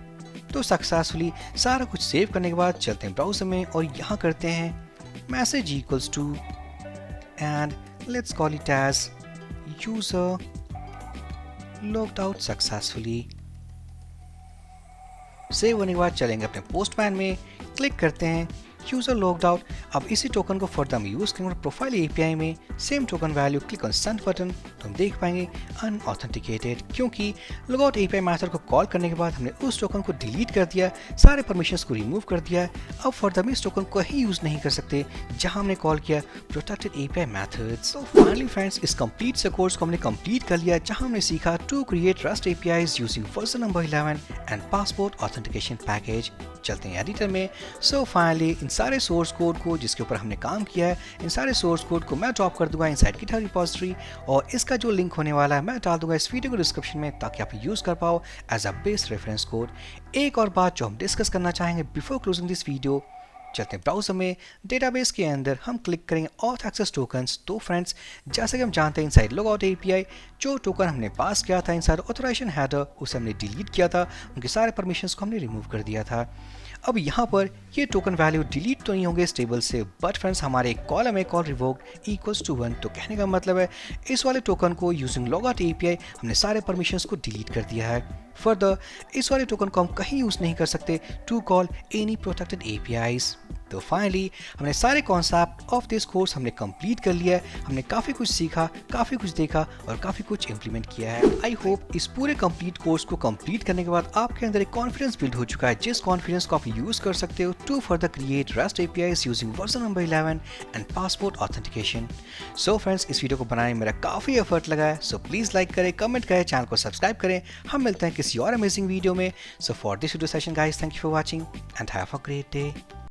तो सक्सेसफुली सारा कुछ सेव करने के बाद चलते हैं ब्राउज़र में, और यहाँ करते हैं message equals to and let's call it as user logged out successfully। Save होने के बाद चलेंगे अपने पोस्टमैन में, क्लिक करते हैं यूजर लॉग्ड आउट। अब इसी टोकन को फर्दर हम यूज करेंगे प्रोफाइल एपीआई में, same token value, click on send button, तो हम देख पाएंगे अनऑथेंटिकेटेड, क्योंकि लॉगआउट एपीआई मेथड को कॉल करने के बाद हमने उस टोकन को डिलीट कर दिया, सारे परमिशंस को रिमूव कर दिया। अब फर्दर हम इस टोकन को ही यूज नहीं कर सकते जहां हमने कॉल किया प्रोटेक्टेड एपीआई मेथड्स। तो फाइनली फ्रेंड्स इस कंप्लीट से कोर्स को हमने कंप्लीट कर लिया, जहां हमने सीखा to create rust APIs using version number 11 and passport authentication package. चलते हैं एडिटर में। सो फाइनली इन सारे सोर्स कोड को जिसके ऊपर हमने काम किया है, इन सारे सोर्स कोड को मैं ड्रॉप कर दूंगा इनसाइड गिटहब रिपॉजिटरी, और इसका जो लिंक होने वाला है मैं डाल दूंगा इस वीडियो को डिस्क्रिप्शन में, ताकि आप यूज कर पाओ as a base reference code. एक और बात जो हम डिस्कस करना चाहेंगे बिफोर क्लोजिंग दिस वीडियो, चलते हैं ब्राउज़र में, डेटाबेस के अंदर हम क्लिक करेंगे ऑथ एक्सेस टोकन्स। तो फ्रेंड्स जैसे कि हम जानते हैं इनसाइड लॉगआउट एपीआई जो टोकन हमने पास किया था इनसाइड ऑथराइजेशन हेडर, उसे हमने डिलीट किया था, उनके सारे परमिशंस को हमने रिमूव कर दिया था। अब यहाँ पर ये टोकन वैल्यू डिलीट तो नहीं होंगे इस टेबल से, बट फ्रेंड्स हमारे कॉलम है कॉल रिवोक्ड इक्वल्स टू 1। तो कहने का मतलब है इस वाले टोकन को यूजिंग लॉगआउट एपीआई हमने सारे परमिशंस को डिलीट कर दिया है। फर्दर इस वाले टोकन को हम कहीं यूज नहीं कर सकते to call any protected APIs. तो फाइनली हमने सारे कॉन्सेप्ट ऑफ दिस कोर्स हमने कंप्लीट कर लिया है। हमने काफ़ी कुछ सीखा, काफ़ी कुछ देखा और काफ़ी कुछ इंप्लीमेंट किया है। आई होप इस पूरे कंप्लीट कोर्स को कंप्लीट करने के बाद आपके अंदर एक कॉन्फिडेंस बिल्ड हो चुका है, जिस कॉन्फिडेंस को आप यूज कर सकते हो to further create REST APIs using version number 11 and passport authentication. So friends, इस वीडियो को बनाने में मेरा काफ़ी एफर्ट लगा है, सो प्लीज़ लाइक करें, कमेंट करें, चैनल को सब्सक्राइब करें। हम मिलते हैं किसी और अमेजिंग वीडियो में। So for this video session guys, thank you for watching and have a great day.